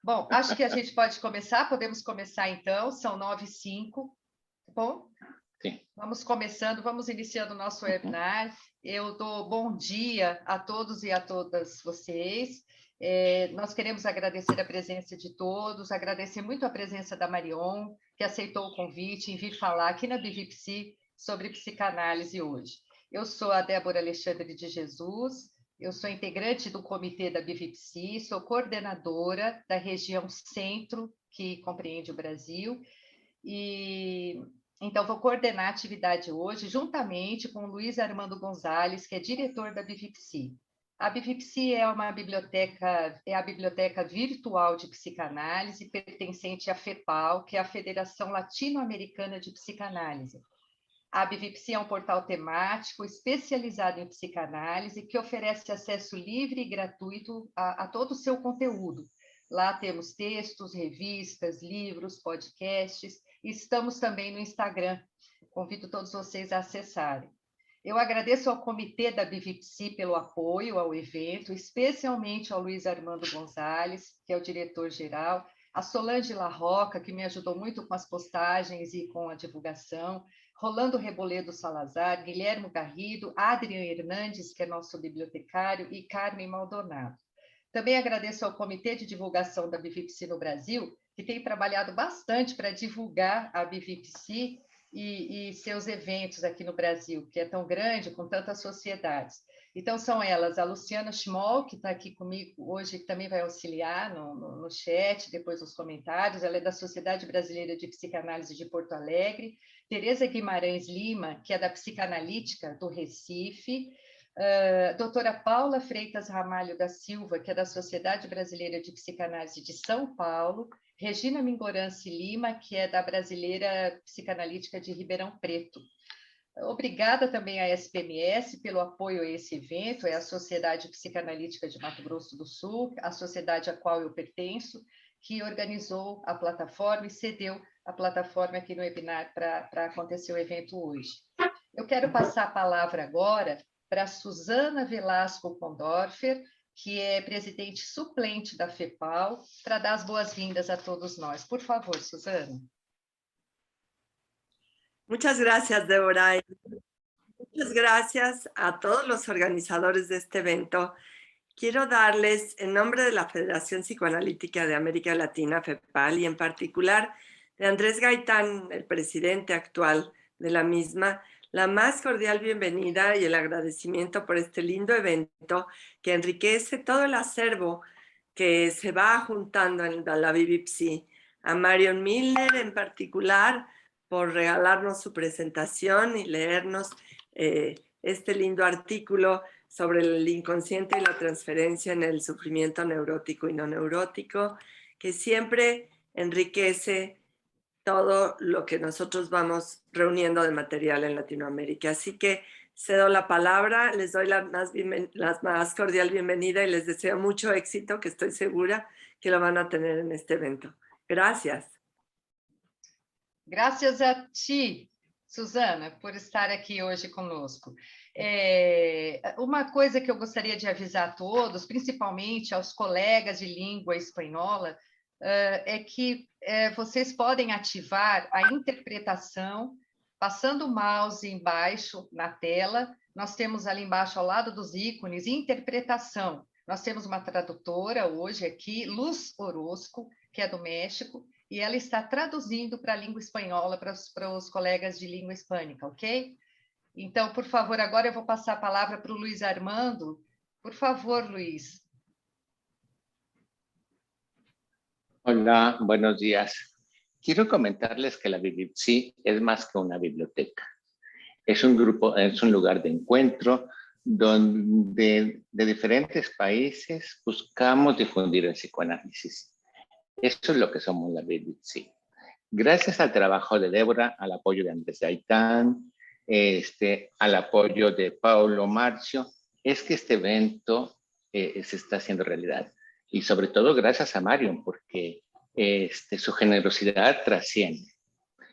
Bom, acho que a gente pode começar, podemos começar então, são 9h05, tá bom? Sim. Vamos começando, vamos iniciando o nosso webinar. Eu dou bom dia a todos e a todas vocês. Nós queremos agradecer a presença de todos, agradecer muito a presença da Marion, que aceitou o convite em vir falar aqui na BVPC sobre psicanálise hoje. Eu sou a Débora Alexandre de Jesus, eu sou integrante do comitê da BVPC, sou coordenadora da região Centro, que compreende o Brasil, e então vou coordenar a atividade hoje, juntamente com o Luiz Armando Gonzalez, que é diretor da BVPC. A BVPC é a biblioteca virtual de psicanálise, pertencente à FEPAL, que é a Federação Latino-Americana de Psicanálise. A BVPC é um portal temático especializado em psicanálise que oferece acesso livre e gratuito a todo o seu conteúdo. Lá temos textos, revistas, livros, podcasts, e estamos também no Instagram. Convido todos vocês a acessarem. Eu agradeço ao comitê da BVPC pelo apoio ao evento, especialmente ao Luiz Armando Gonzalez, que é o diretor-geral, a Solange Larroca, que me ajudou muito com as postagens e com a divulgação, Rolando Reboledo Salazar, Guilherme Garrido, Adrian Hernandes, que é nosso bibliotecário, e Carmen Maldonado. Também agradeço ao Comitê de Divulgação da BVPC no Brasil, que tem trabalhado bastante para divulgar a BVPC e seus eventos aqui no Brasil, que é tão grande, com tantas sociedades. Então, são elas, a Luciana Schmoll, que está aqui comigo hoje, que também vai auxiliar no chat, depois nos comentários, ela é da Sociedade Brasileira de Psicanálise de Porto Alegre, Tereza Guimarães Lima, que é da Psicanalítica do Recife, doutora Paula Freitas Ramalho da Silva, que é da Sociedade Brasileira de Psicanálise de São Paulo, Regina Mingorance Lima, que é da Brasileira Psicanalítica de Ribeirão Preto. Obrigada também à SPMS pelo apoio a esse evento, é a Sociedade Psicanalítica de Mato Grosso do Sul, a sociedade a qual eu pertenço, que organizou a plataforma e cedeu a plataforma aqui no webinar para acontecer o evento hoje. Eu quero passar a palavra agora para Suzana Velasco Condorfer, que é presidente suplente da FEPAL, para dar as boas-vindas a todos nós. Por favor, Suzana. Muchas gracias, Débora. Muchas gracias a todos los organizadores de este evento. Quiero darles, en nombre de la Federación Psicoanalítica de América Latina, FEPAL, y en particular de Andrés Gaitán, el presidente actual de la misma, la más cordial bienvenida y el agradecimiento por este lindo evento que enriquece todo el acervo que se va juntando en la BVPC. A Marion Milner en particular por regalarnos su presentación y leernos este lindo artículo sobre el inconsciente y la transferencia en el sufrimiento neurótico y no neurótico, que siempre enriquece todo lo que nosotros vamos reuniendo de material en Latinoamérica. Así que cedo la palabra, les doy la más cordial bienvenida y les deseo mucho éxito, que estoy segura que lo van a tener en este evento. Gracias. Graças a ti, Suzana, por estar aqui hoje conosco. Uma coisa que eu gostaria de avisar a todos, principalmente aos colegas de língua espanhola, é que vocês podem ativar a interpretação passando o mouse embaixo na tela. Nós temos ali embaixo, ao lado dos ícones, interpretação. Nós temos uma tradutora hoje aqui, Luz Orozco, que é do México, e ela está traduzindo para a língua espanhola, para os colegas de língua hispânica, ok? Então, por favor, agora eu vou passar a palavra para o Luiz Armando. Por favor, Luiz. Hola, buenos días. Quiero comentarles que la BVPC es más que una biblioteca. Es un lugar de encuentro donde de diferentes países buscamos difundir el psicoanálisis. Eso es lo que somos la BVPC. Gracias al trabajo de Débora, al apoyo de Andrés Gaitán, al apoyo de Paulo Marcio, es que este evento se está haciendo realidad. Y sobre todo gracias a Marion, porque su generosidad trasciende.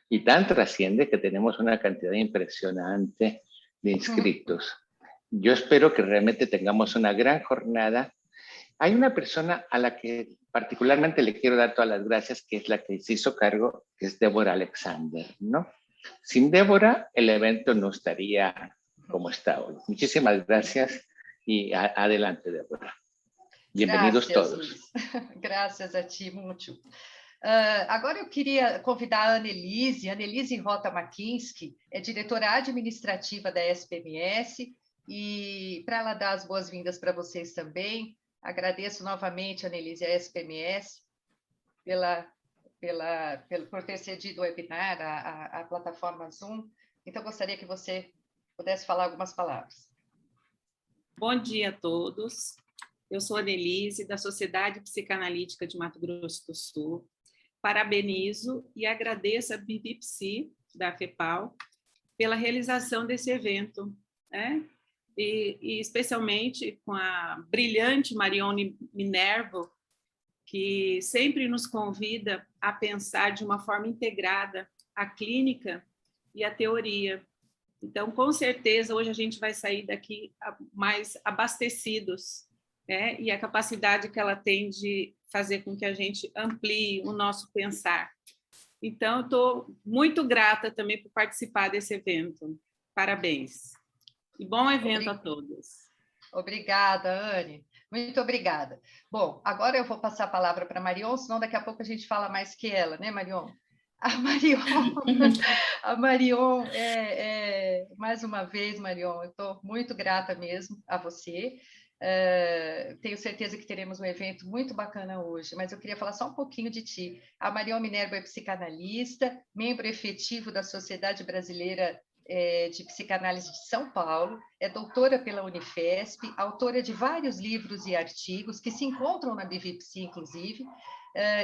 Y tan trasciende que tenemos una cantidad impresionante de inscritos. Yo espero que realmente tengamos una gran jornada. Hay una persona a la que particularmente le quiero dar todas las gracias, que es la que se hizo cargo, que es Débora Alexander, ¿no? Sin Débora, el evento no estaría como está hoy. Muchísimas gracias y adelante, Débora. Bienvenidos Gracias, todos. Luiz. Graças a ti, muito. Agora eu queria convidar a Annelise Rota Makinski, é diretora administrativa da SPMS, e para ela dar as boas-vindas para vocês também, agradeço novamente, Annelise, a SPMS, por ter cedido o webinar, a plataforma Zoom. Então, gostaria que você pudesse falar algumas palavras. Bom dia a todos. Eu sou a Annelise, da Sociedade Psicanalítica de Mato Grosso do Sul. Parabenizo e agradeço a BVPC, da FEPAL, pela realização desse evento, né? E especialmente com a brilhante Marione Minervo, que sempre nos convida a pensar de uma forma integrada a clínica e a teoria. Então, com certeza, hoje a gente vai sair daqui mais abastecidos, né? E a capacidade que ela tem de fazer com que a gente amplie o nosso pensar. Então, estou muito grata também por participar desse evento. Parabéns. E bom evento a todos. Obrigada, Anne. Muito obrigada. Bom, agora eu vou passar a palavra para a Marion, senão daqui a pouco a gente fala mais que ela, né, Marion? A Marion mais uma vez, Marion, eu estou muito grata mesmo a você. Tenho certeza que teremos um evento muito bacana hoje, mas eu queria falar só um pouquinho de ti. A Marion Minervo é psicanalista, membro efetivo da Sociedade Brasileira de Psicanálise de São Paulo, é doutora pela Unifesp, autora de vários livros e artigos que se encontram na BVPC, inclusive,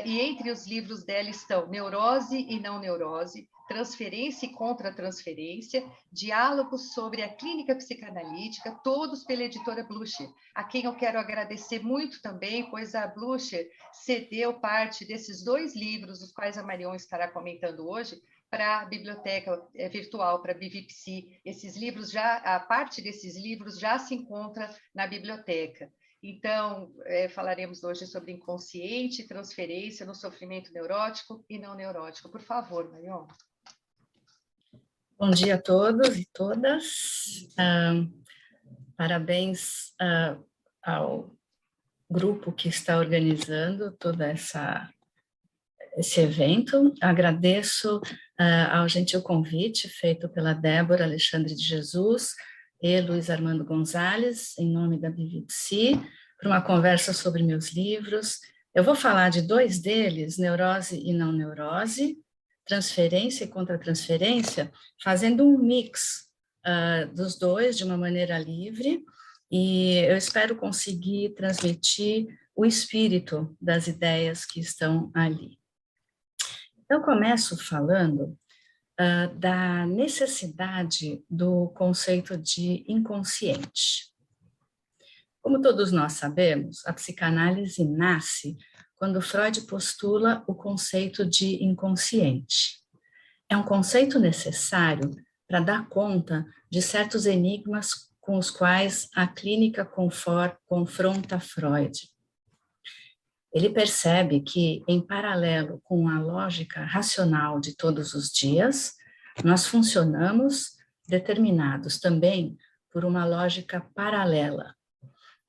e entre os livros dela estão Neurose e Não Neurose, Transferência e Contra-Transferência, Diálogos sobre a Clínica Psicanalítica, todos pela editora Blucher, a quem eu quero agradecer muito também, pois a Blucher cedeu parte desses 2 livros, dos quais a Marion estará comentando hoje, para a biblioteca virtual, para a BVPC. Esses livros a parte desses livros já se encontra na biblioteca. Então, falaremos hoje sobre inconsciente, transferência no sofrimento neurótico e não neurótico. Por favor, Marion. Bom dia a todos e todas. Parabéns ao grupo que está organizando todo esse evento. Agradeço ao gentil convite feito pela Débora Alexandre de Jesus e Luiz Armando Gonzalez, em nome da BVPC, para uma conversa sobre meus livros. Eu vou falar de 2 deles, Neurose e Não Neurose, Transferência e Contra-Transferência, fazendo um mix dos 2 de uma maneira livre, e eu espero conseguir transmitir o espírito das ideias que estão ali. Eu começo falando da necessidade do conceito de inconsciente. Como todos nós sabemos, a psicanálise nasce quando Freud postula o conceito de inconsciente. É um conceito necessário para dar conta de certos enigmas com os quais a clínica confronta Freud. Ele percebe que, em paralelo com a lógica racional de todos os dias, nós funcionamos determinados também por uma lógica paralela.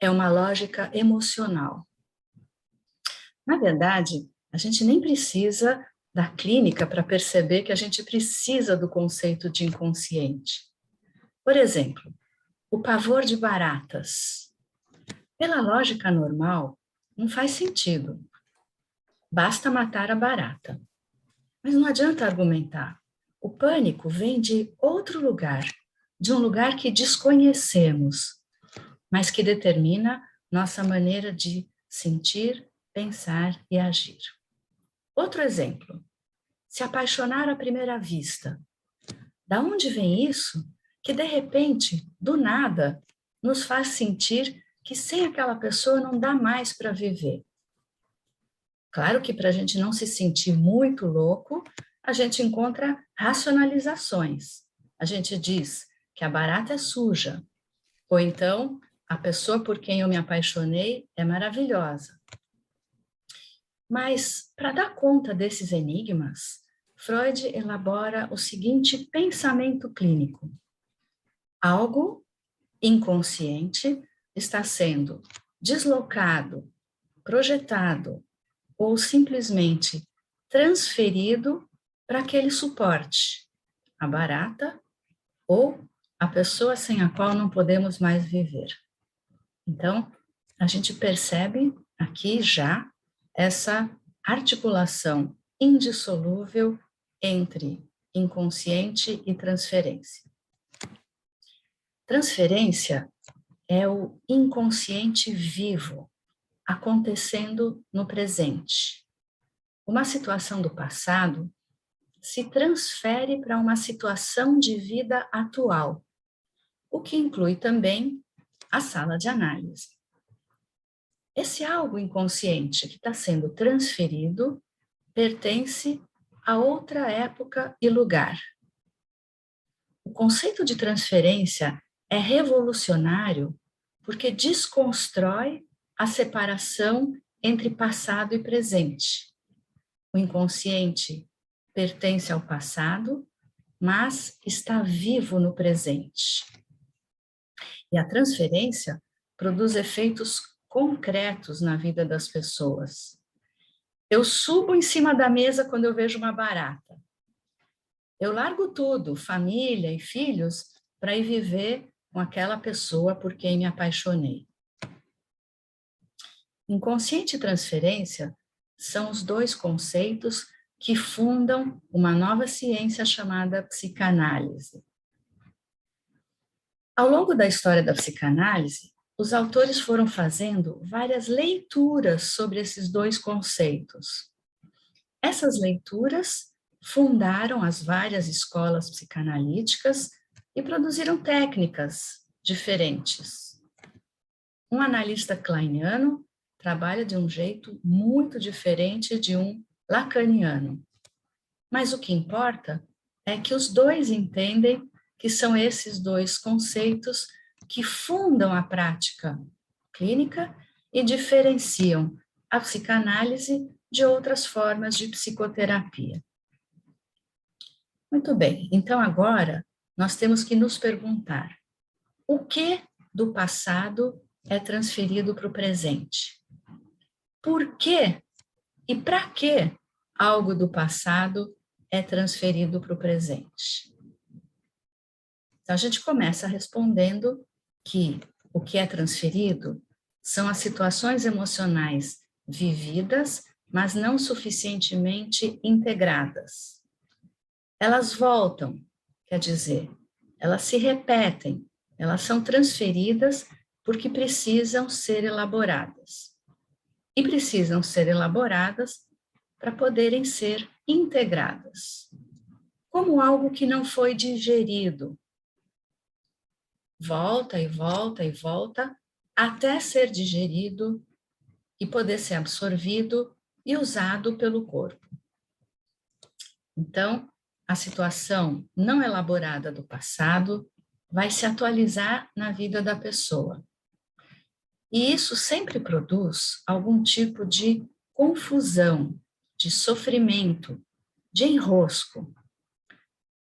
É uma lógica emocional. Na verdade, a gente nem precisa da clínica para perceber que a gente precisa do conceito de inconsciente. Por exemplo, o pavor de baratas. Pela lógica normal, não faz sentido. Basta matar a barata. Mas não adianta argumentar. O pânico vem de outro lugar, de um lugar que desconhecemos, mas que determina nossa maneira de sentir, pensar e agir. Outro exemplo, se apaixonar à primeira vista. Da onde vem isso que, de repente, do nada, nos faz sentir que sem aquela pessoa não dá mais para viver? Claro que para a gente não se sentir muito louco, a gente encontra racionalizações. A gente diz que a barata é suja, ou então a pessoa por quem eu me apaixonei é maravilhosa. Mas, para dar conta desses enigmas, Freud elabora o seguinte pensamento clínico. Algo inconsciente está sendo deslocado, projetado ou simplesmente transferido para aquele suporte, a barata ou a pessoa sem a qual não podemos mais viver. Então, a gente percebe aqui já essa articulação indissolúvel entre inconsciente e transferência. Transferência é o inconsciente vivo, acontecendo no presente. Uma situação do passado se transfere para uma situação de vida atual, o que inclui também a sala de análise. Esse algo inconsciente que está sendo transferido pertence a outra época e lugar. O conceito de transferência é revolucionário porque desconstrói a separação entre passado e presente. O inconsciente pertence ao passado, mas está vivo no presente. E a transferência produz efeitos concretos na vida das pessoas. Eu subo em cima da mesa quando eu vejo uma barata. Eu largo tudo, família e filhos, para ir viver com aquela pessoa por quem me apaixonei. Inconsciente e transferência são os dois conceitos que fundam uma nova ciência chamada psicanálise. Ao longo da história da psicanálise, os autores foram fazendo várias leituras sobre esses dois conceitos. Essas leituras fundaram as várias escolas psicanalíticas e produziram técnicas diferentes. Um analista kleiniano trabalha de um jeito muito diferente de um lacaniano. Mas o que importa é que os dois entendem que são esses dois conceitos que fundam a prática clínica e diferenciam a psicanálise de outras formas de psicoterapia. Muito bem, então agora nós temos que nos perguntar: o que do passado é transferido para o presente? Por que e para que algo do passado é transferido para o presente? Então, a gente começa respondendo que o que é transferido são as situações emocionais vividas, mas não suficientemente integradas. Elas voltam, quer dizer, elas se repetem, elas são transferidas porque precisam ser elaboradas. E precisam ser elaboradas para poderem ser integradas, como algo que não foi digerido. Volta e volta e volta até ser digerido e poder ser absorvido e usado pelo corpo. Então, a situação não elaborada do passado vai se atualizar na vida da pessoa. E isso sempre produz algum tipo de confusão, de sofrimento, de enrosco.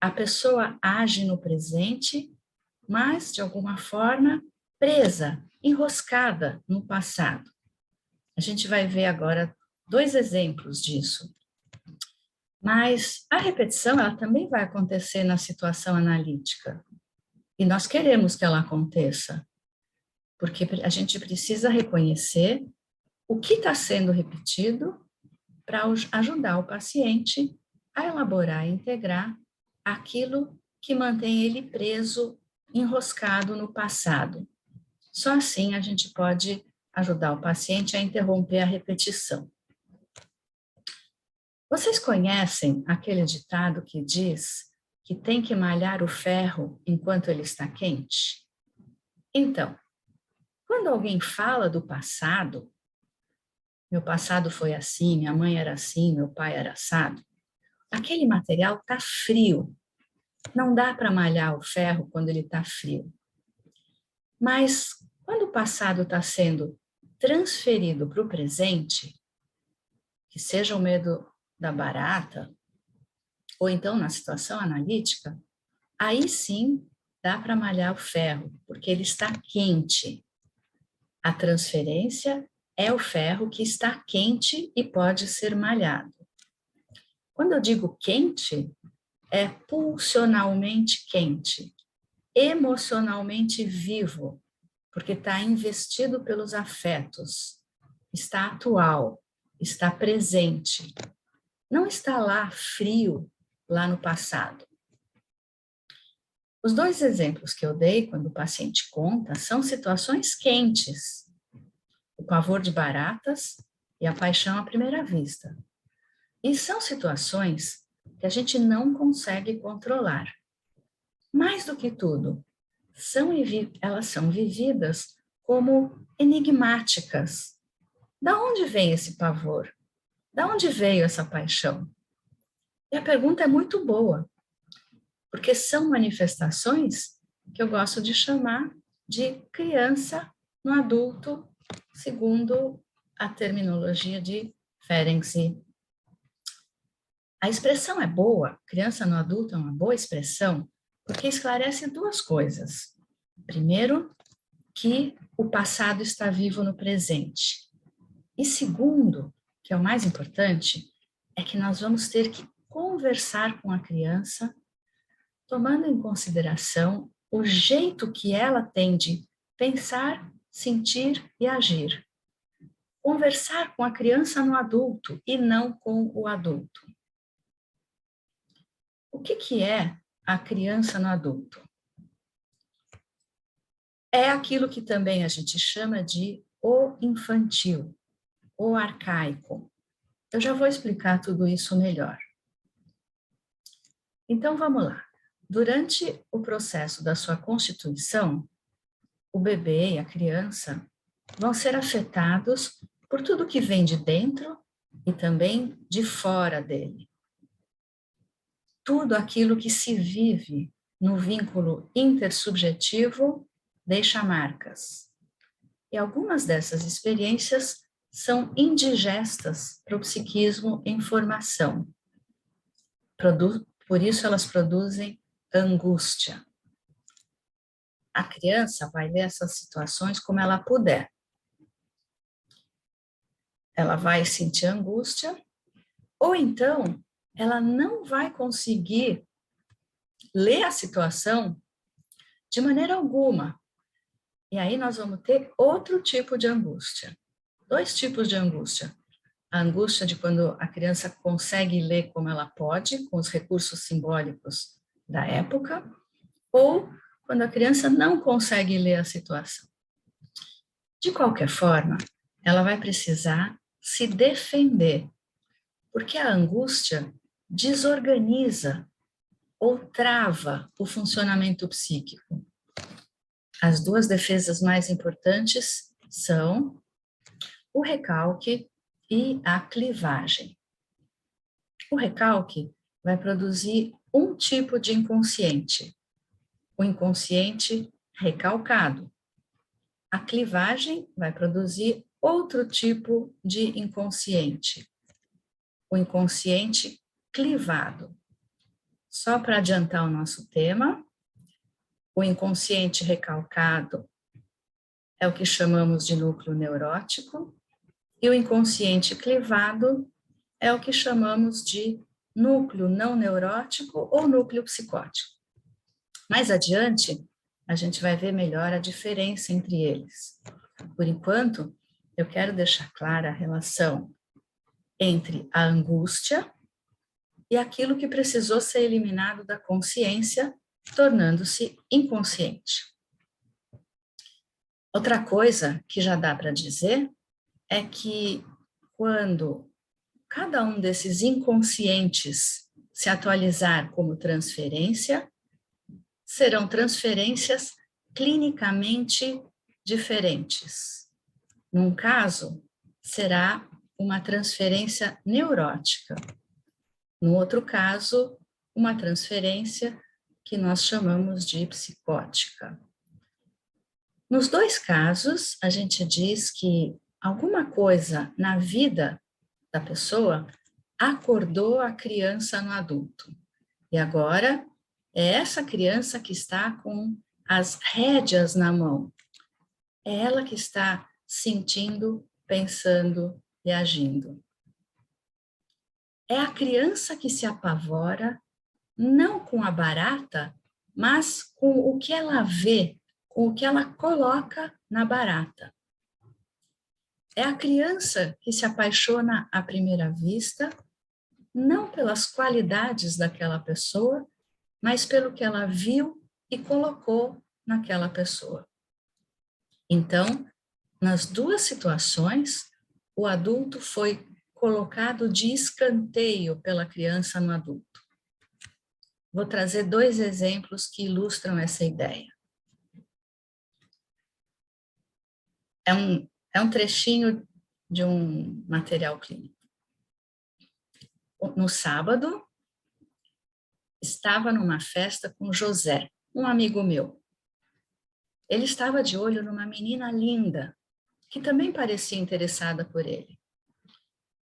A pessoa age no presente, mas, de alguma forma, presa, enroscada no passado. A gente vai ver agora 2 exemplos disso. Mas a repetição, ela também vai acontecer na situação analítica. E nós queremos que ela aconteça, porque a gente precisa reconhecer o que está sendo repetido para ajudar o paciente a elaborar e integrar aquilo que mantém ele preso, enroscado no passado. Só assim a gente pode ajudar o paciente a interromper a repetição. Vocês conhecem aquele ditado que diz que tem que malhar o ferro enquanto ele está quente? Então, quando alguém fala do passado, meu passado foi assim, minha mãe era assim, meu pai era assado, aquele material está frio. Não dá para malhar o ferro quando ele está frio. Mas Quando o passado está sendo transferido para o presente, que seja o medo da barata, ou então na situação analítica, aí sim dá para malhar o ferro, porque ele está quente. A transferência é o ferro que está quente e pode ser malhado. Quando eu digo quente, é pulsionalmente quente, emocionalmente vivo, porque está investido pelos afetos, está atual, está presente, não está lá frio, lá no passado. Os 2 exemplos que eu dei quando o paciente conta são situações quentes, o pavor de baratas e a paixão à primeira vista. E são situações que a gente não consegue controlar. Mais do que tudo, elas são vividas como enigmáticas. Da onde vem esse pavor? Da onde veio essa paixão? E a pergunta é muito boa, porque são manifestações que eu gosto de chamar de criança no adulto, segundo a terminologia de Ferenczi. A expressão é boa, criança no adulto é uma boa expressão, porque esclarece 2 coisas. Primeiro, que o passado está vivo no presente. E segundo, que é o mais importante, é que nós vamos ter que conversar com a criança, tomando em consideração o jeito que ela tem de pensar, sentir e agir. Conversar com a criança no adulto e não com o adulto. O que é a criança no adulto? É aquilo que também a gente chama de o infantil, o arcaico. Eu já vou explicar tudo isso melhor. Então, vamos lá. Durante o processo da sua constituição, o bebê e a criança vão ser afetados por tudo que vem de dentro e também de fora dele. Tudo aquilo que se vive no vínculo intersubjetivo deixa marcas. E algumas dessas experiências são indigestas para o psiquismo em formação. Por isso elas produzem angústia. A criança vai ver essas situações como ela puder. Ela vai sentir angústia, ou então ela não vai conseguir ler a situação de maneira alguma. E aí nós vamos ter outro tipo de angústia. 2 tipos de angústia. A angústia de quando a criança consegue ler como ela pode, com os recursos simbólicos da época, ou quando a criança não consegue ler a situação. De qualquer forma, ela vai precisar se defender, porque a angústia desorganiza ou trava o funcionamento psíquico. As 2 defesas mais importantes são o recalque e a clivagem. O recalque vai produzir um tipo de inconsciente, o inconsciente recalcado. A clivagem vai produzir outro tipo de inconsciente, o inconsciente clivado. Só para adiantar o nosso tema, o inconsciente recalcado é o que chamamos de núcleo neurótico, e o inconsciente clivado é o que chamamos de núcleo não neurótico ou núcleo psicótico. Mais adiante, a gente vai ver melhor a diferença entre eles. Por enquanto, eu quero deixar clara a relação entre a angústia e aquilo que precisou ser eliminado da consciência, tornando-se inconsciente. Outra coisa que já dá para dizer é que quando cada um desses inconscientes se atualizar como transferência, serão transferências clinicamente diferentes. Num caso, será uma transferência neurótica. No outro caso, uma transferência que nós chamamos de psicótica. Nos dois casos, a gente diz que alguma coisa na vida da pessoa acordou a criança no adulto. E agora é essa criança que está com as rédeas na mão. É ela que está sentindo, pensando e agindo. É a criança que se apavora, não com a barata, mas com o que ela vê, com o que ela coloca na barata. É a criança que se apaixona à primeira vista, não pelas qualidades daquela pessoa, mas pelo que ela viu e colocou naquela pessoa. Então, nas duas situações, o adulto foi colocado de escanteio pela criança no adulto. Vou trazer 2 exemplos que ilustram essa ideia. É um trechinho de um material clínico. No sábado, estava numa festa com José, um amigo meu. Ele estava de olho numa menina linda, que também parecia interessada por ele.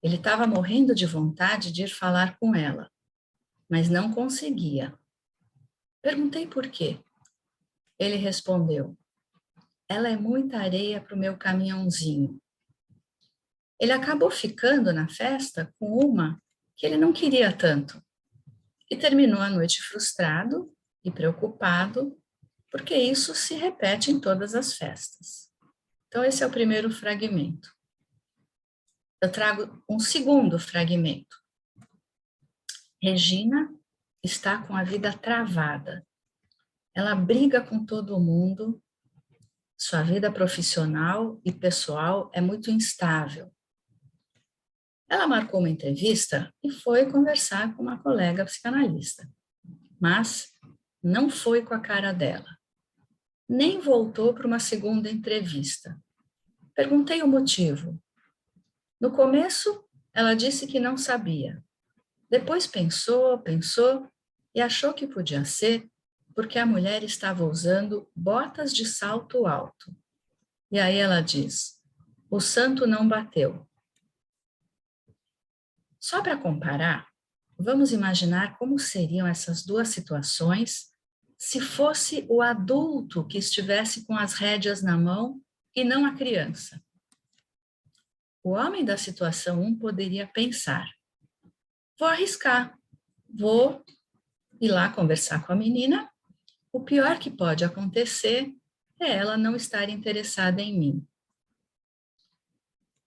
Ele estava morrendo de vontade de ir falar com ela, mas não conseguia. Perguntei por quê. Ele respondeu: ela é muita areia para o meu caminhãozinho. Ele acabou ficando na festa com uma que ele não queria tanto e terminou a noite frustrado e preocupado, porque isso se repete em todas as festas. Então, esse é o primeiro fragmento. Eu trago um segundo fragmento. Regina está com a vida travada. Ela briga com todo mundo. Sua vida profissional e pessoal é muito instável. Ela marcou uma entrevista e foi conversar com uma colega psicanalista, mas não foi com a cara dela. Nem voltou para uma segunda entrevista. Perguntei o motivo. No começo, ela disse que não sabia. Depois pensou e achou que podia ser porque a mulher estava usando botas de salto alto. E aí ela diz: o santo não bateu. Só para comparar, vamos imaginar como seriam essas duas situações se fosse o adulto que estivesse com as rédeas na mão e não a criança. O homem da situação 1 poderia pensar: vou arriscar, vou ir lá conversar com a menina, o pior que pode acontecer é ela não estar interessada em mim.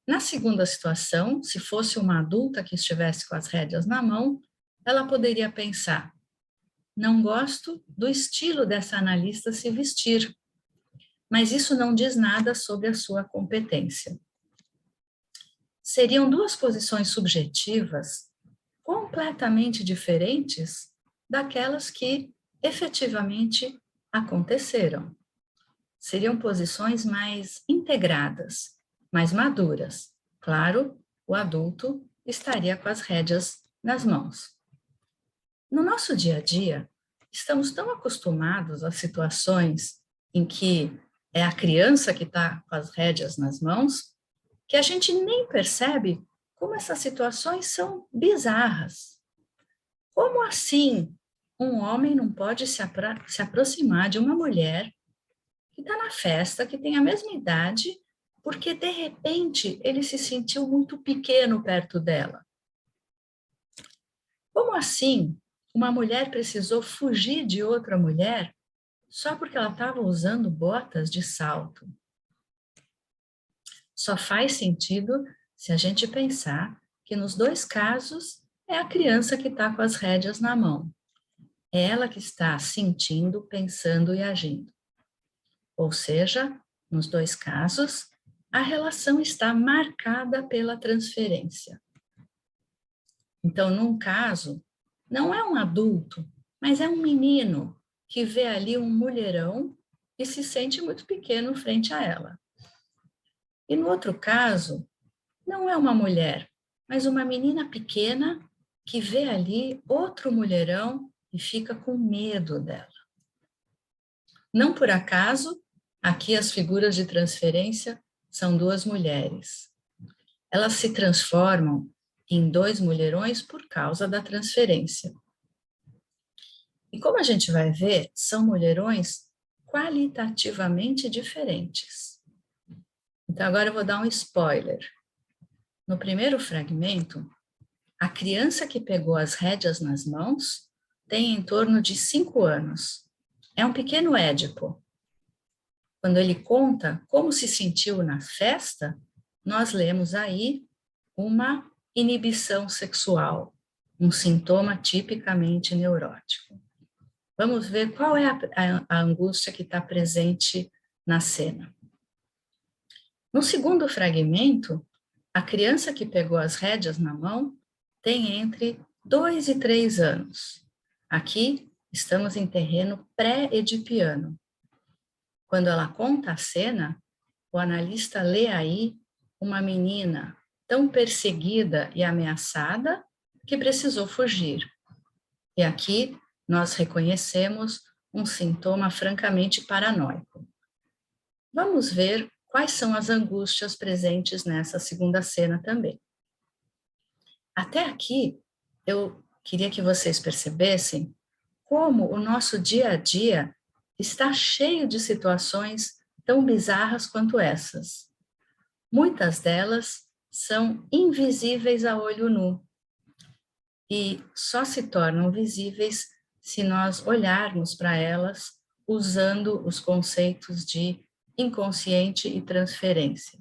Na segunda situação, se fosse uma adulta que estivesse com as rédeas na mão, ela poderia pensar: não gosto do estilo dessa analista se vestir, mas isso não diz nada sobre a sua competência. Seriam duas posições subjetivas completamente diferentes daquelas que efetivamente aconteceram. Seriam posições mais integradas, mais maduras. Claro, o adulto estaria com as rédeas nas mãos. No nosso dia a dia, estamos tão acostumados a situações em que é a criança que está com as rédeas nas mãos, que a gente nem percebe como essas situações são bizarras. Como assim um homem não pode se aproximar de uma mulher que está na festa, que tem a mesma idade, porque, de repente, ele se sentiu muito pequeno perto dela? Como assim uma mulher precisou fugir de outra mulher só porque ela estava usando botas de salto? Só faz sentido se a gente pensar que, nos dois casos, é a criança que está com as rédeas na mão. É ela que está sentindo, pensando e agindo. Ou seja, nos dois casos, a relação está marcada pela transferência. Então, num caso, não é um adulto, mas é um menino que vê ali um mulherão e se sente muito pequeno frente a ela. E no outro caso, não é uma mulher, mas uma menina pequena que vê ali outro mulherão e fica com medo dela. Não por acaso, Aqui as figuras de transferência são duas mulheres. Elas se transformam em dois mulherões por causa da transferência. E como a gente vai ver, são mulherões qualitativamente diferentes. Então, agora eu vou dar um spoiler. No primeiro fragmento, a criança que pegou as rédeas nas mãos tem em torno de 5 anos. É um pequeno Édipo. Quando ele conta como se sentiu na festa, nós lemos aí uma inibição sexual, um sintoma tipicamente neurótico. Vamos ver qual é a angústia que está presente na cena. No segundo fragmento, a criança que pegou as rédeas na mão tem entre 2 e 3 anos. Aqui estamos em terreno pré-edipiano. Quando ela conta a cena, o analista lê aí uma menina tão perseguida e ameaçada que precisou fugir. E aqui nós reconhecemos um sintoma francamente paranoico. Vamos ver quais são as angústias presentes nessa segunda cena também. Até aqui, eu queria que vocês percebessem como o nosso dia a dia está cheio de situações tão bizarras quanto essas. Muitas delas são invisíveis a olho nu e só se tornam visíveis se nós olharmos para elas usando os conceitos de inconsciente e transferência.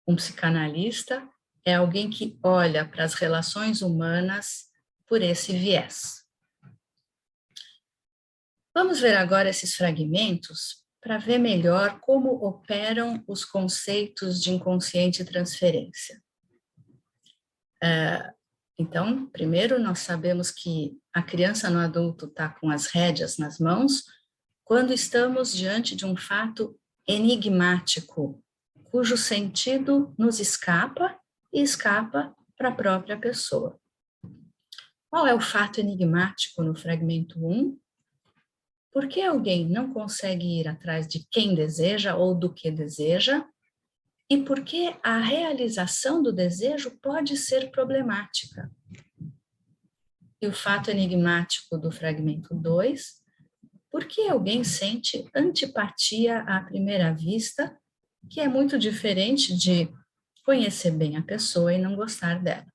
Um psicanalista é alguém que olha para as relações humanas por esse viés. Vamos ver agora esses fragmentos para ver melhor como operam os conceitos de inconsciente e transferência. Então, primeiro nós sabemos que a criança no adulto está com as rédeas nas mãos quando estamos diante de um fato enigmático, cujo sentido nos escapa e escapa para a própria pessoa. Qual é o fato enigmático no fragmento 1? Por que alguém não consegue ir atrás de quem deseja ou do que deseja? E por que a realização do desejo pode ser problemática? E o fato enigmático do fragmento 2, por que alguém sente antipatia à primeira vista, que é muito diferente de conhecer bem a pessoa e não gostar dela?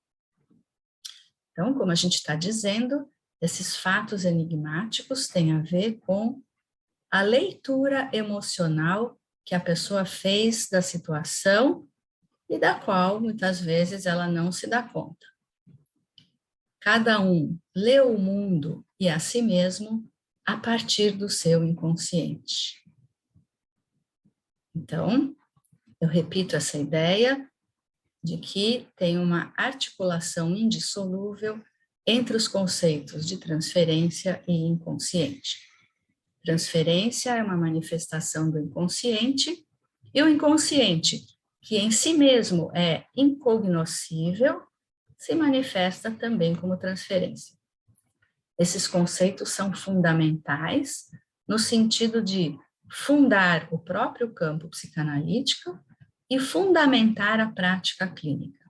Então, como a gente está dizendo, esses fatos enigmáticos têm a ver com a leitura emocional que a pessoa fez da situação e da qual, muitas vezes, ela não se dá conta. Cada um lê o mundo e a si mesmo a partir do seu inconsciente. Então, eu repito essa ideia de que tem uma articulação indissolúvel entre os conceitos de transferência e inconsciente. Transferência é uma manifestação do inconsciente, e o inconsciente, que em si mesmo é incognoscível, se manifesta também como transferência. Esses conceitos são fundamentais no sentido de fundar o próprio campo psicanalítico e fundamentar a prática clínica.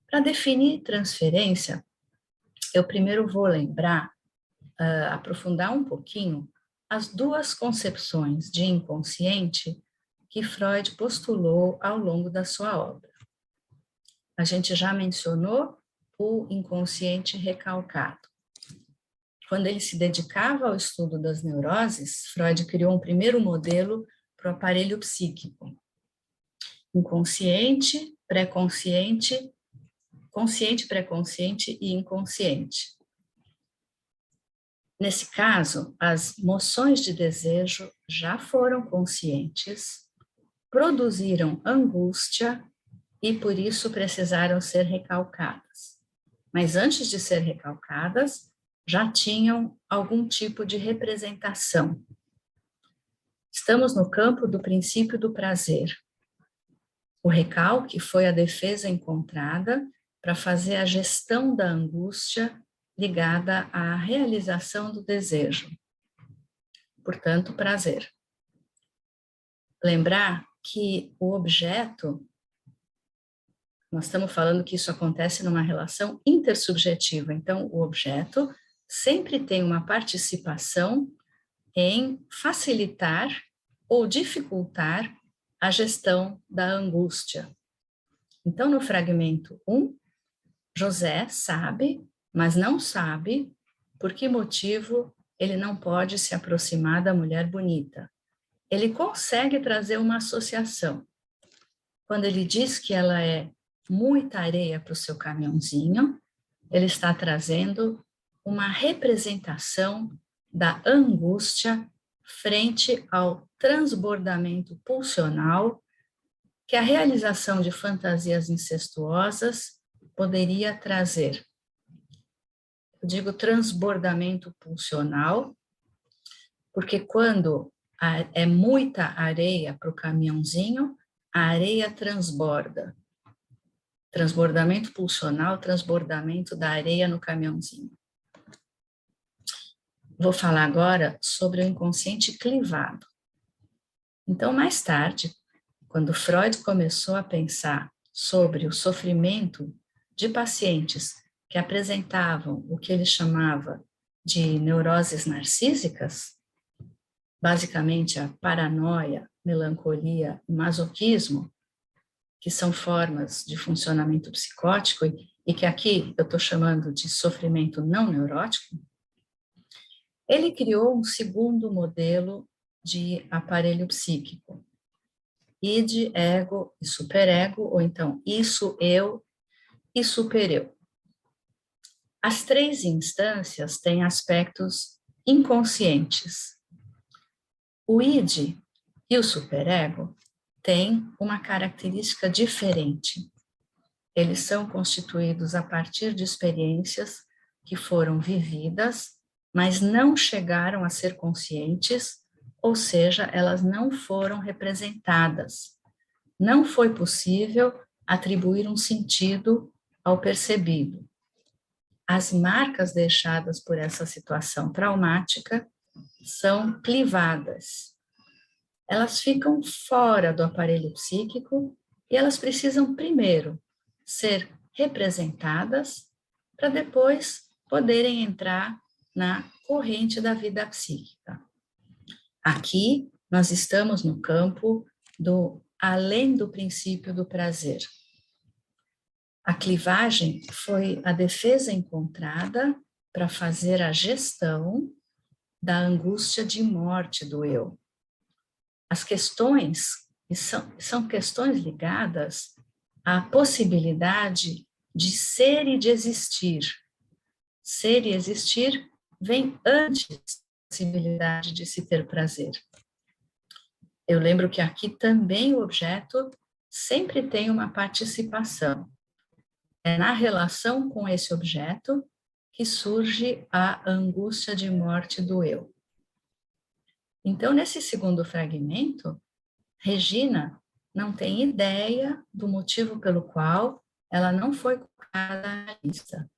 Para definir transferência, eu primeiro vou lembrar, aprofundar um pouquinho as duas concepções de inconsciente que Freud postulou ao longo da sua obra. A gente já mencionou o inconsciente recalcado. Quando ele se dedicava ao estudo das neuroses, Freud criou um primeiro modelo para o aparelho psíquico. Inconsciente, pré-consciente, consciente, pré-consciente e inconsciente. Nesse caso, as moções de desejo já foram conscientes, produziram angústia e, por isso, precisaram ser recalcadas. Mas antes de ser recalcadas, já tinham algum tipo de representação. Estamos no campo do princípio do prazer. O recalque foi a defesa encontrada para fazer a gestão da angústia ligada à realização do desejo. Portanto, prazer. lembrar que o objeto, nós estamos falando que isso acontece numa relação intersubjetiva, então o objeto sempre tem uma participação em facilitar ou dificultar a gestão da angústia. Então, no fragmento 1, José sabe, mas não sabe por que motivo ele não pode se aproximar da mulher bonita. Ele consegue trazer uma associação. Quando ele diz que ela é muita areia para o seu caminhãozinho, ele está trazendo uma representação da angústia frente ao transbordamento pulsional que a realização de fantasias incestuosas poderia trazer. Eu digo transbordamento pulsional, porque quando é muita areia para o caminhãozinho, a areia transborda. Transbordamento pulsional, transbordamento da areia no caminhãozinho. Vou falar agora sobre o inconsciente clivado. Então, mais tarde, quando Freud começou a pensar sobre o sofrimento de pacientes que apresentavam o que ele chamava de neuroses narcísicas, basicamente a paranoia, melancolia e masoquismo, que são formas de funcionamento psicótico e que aqui eu estou chamando de sofrimento não neurótico, ele criou um segundo modelo de aparelho psíquico, id, ego e superego, ou então isso, eu e supereu. As três instâncias têm aspectos inconscientes. O id e o superego têm uma característica diferente. Eles são constituídos a partir de experiências que foram vividas, mas não chegaram a ser conscientes, ou seja, elas não foram representadas. Não foi possível atribuir um sentido ao percebido. As marcas deixadas por essa situação traumática são clivadas. Elas ficam fora do aparelho psíquico e elas precisam primeiro ser representadas para depois poderem entrar na corrente da vida psíquica. Aqui nós estamos no campo do além do princípio do prazer. A clivagem foi a defesa encontrada para fazer a gestão da angústia de morte do eu. As questões são questões ligadas à possibilidade de ser e de existir. Ser e existir vem antes da possibilidade de se ter prazer. Eu lembro que aqui também o objeto sempre tem uma participação. É na relação com esse objeto que surge a angústia de morte do eu. Então, nesse segundo fragmento, Regina não tem ideia do motivo pelo qual ela não foi colocada na lista.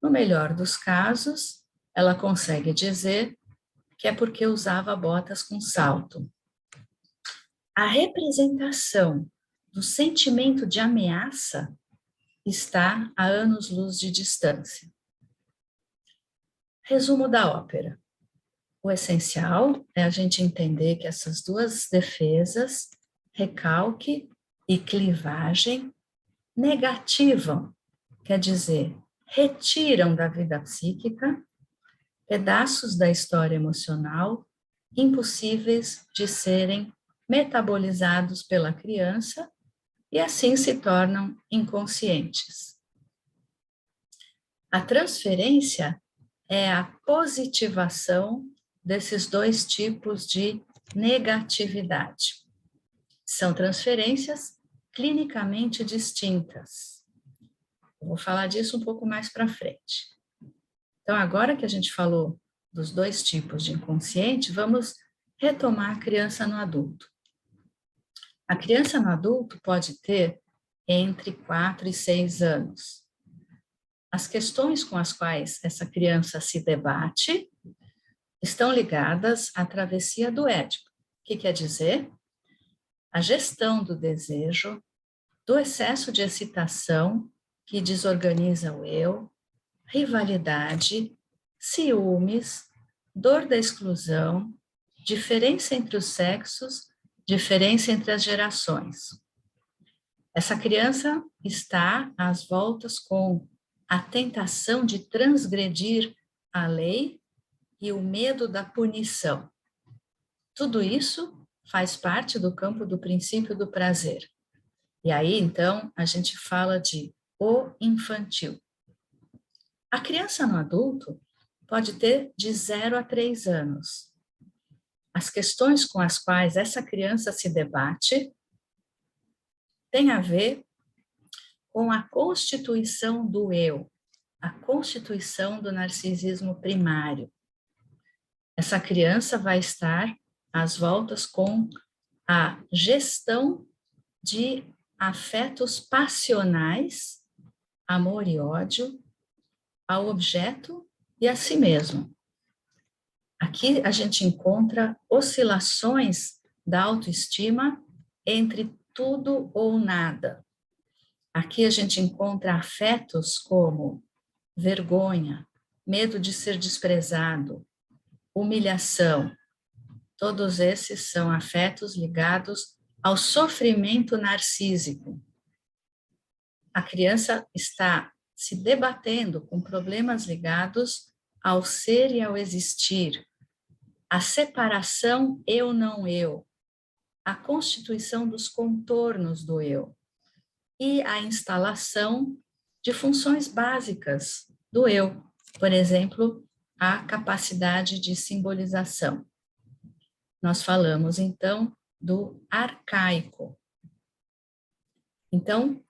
No melhor dos casos, ela consegue dizer que é porque usava botas com salto. A representação do sentimento de ameaça está a anos-luz de distância. Resumo da ópera. O essencial é a gente entender que essas duas defesas, recalque e clivagem, negativam, quer dizer, retiram da vida psíquica pedaços da história emocional impossíveis de serem metabolizados pela criança e assim se tornam inconscientes. A transferência é a positivação desses dois tipos de negatividade. São transferências clinicamente distintas. Eu vou falar disso um pouco mais para frente. Então, agora que a gente falou dos dois tipos de inconsciente, vamos retomar a criança no adulto. A criança no adulto pode ter entre 4 e 6 anos. As questões com as quais essa criança se debate estão ligadas à travessia do Édipo. O que quer dizer? a gestão do desejo, do excesso de excitação que desorganiza o eu, rivalidade, ciúmes, dor da exclusão, diferença entre os sexos, diferença entre as gerações. Essa criança está às voltas com a tentação de transgredir a lei e o medo da punição. Tudo isso faz parte do campo do princípio do prazer. E aí, então, a gente fala de o infantil. A criança no adulto pode ter de 0 a 3 anos. As questões com as quais essa criança se debate têm a ver com a constituição do eu, a constituição do narcisismo primário. Essa criança vai estar às voltas com a gestão de afetos passionais, amor e ódio, ao objeto e a si mesmo. Aqui a gente encontra oscilações da autoestima entre tudo ou nada. Aqui a gente encontra afetos como vergonha, medo de ser desprezado, humilhação. Todos esses são afetos ligados ao sofrimento narcísico. A criança está se debatendo com problemas ligados ao ser e ao existir, a separação eu-não eu, a constituição dos contornos do eu e a instalação de funções básicas do eu, por exemplo, a capacidade de simbolização. Nós falamos, então, do arcaico. Então,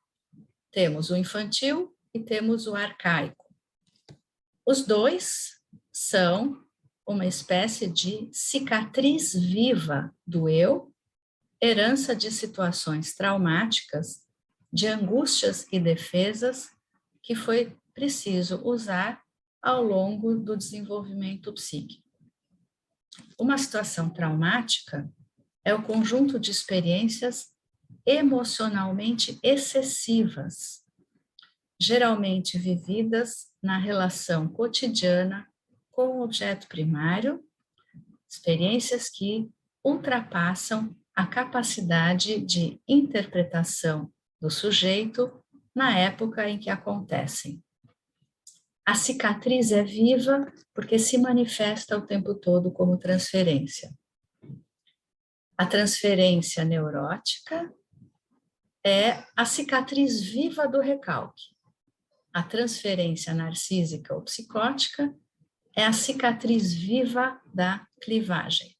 temos o infantil e temos o arcaico. Os dois são uma espécie de cicatriz viva do eu, herança de situações traumáticas, de angústias e defesas que foi preciso usar ao longo do desenvolvimento psíquico. Uma situação traumática é o conjunto de experiências emocionalmente excessivas, geralmente vividas na relação cotidiana com o objeto primário, experiências que ultrapassam a capacidade de interpretação do sujeito na época em que acontecem. A cicatriz é viva porque se manifesta o tempo todo como transferência. A transferência neurótica é a cicatriz viva do recalque. A transferência narcísica ou psicótica é a cicatriz viva da clivagem.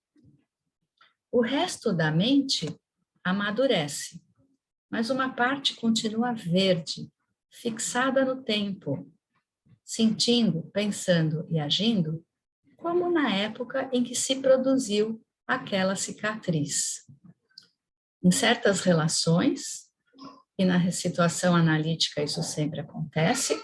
O resto da mente amadurece, mas uma parte continua verde, fixada no tempo, sentindo, pensando e agindo como na época em que se produziu aquela cicatriz. Em certas relações, e na situação analítica isso sempre acontece,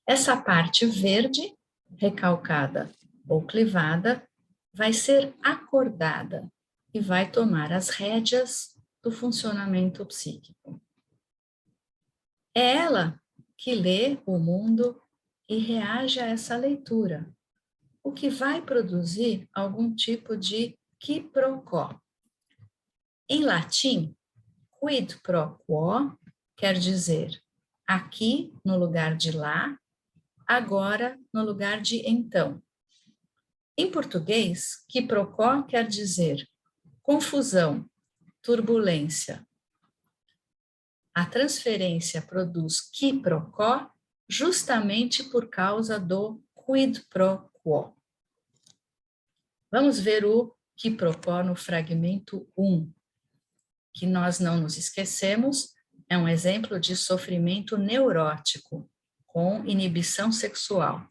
essa parte verde, recalcada ou clivada, vai ser acordada e vai tomar as rédeas do funcionamento psíquico. É ela que lê o mundo e reage a essa leitura, o que vai produzir algum tipo de quiproquó. Em latim, quid pro quo quer dizer aqui no lugar de lá, agora no lugar de então. Em português, quiproquó quer dizer confusão, turbulência. A transferência produz quiproquó justamente por causa do quid pro quo. Vamos ver o quiproquó no fragmento 1, que nós não nos esquecemos, é um exemplo de sofrimento neurótico, com inibição sexual.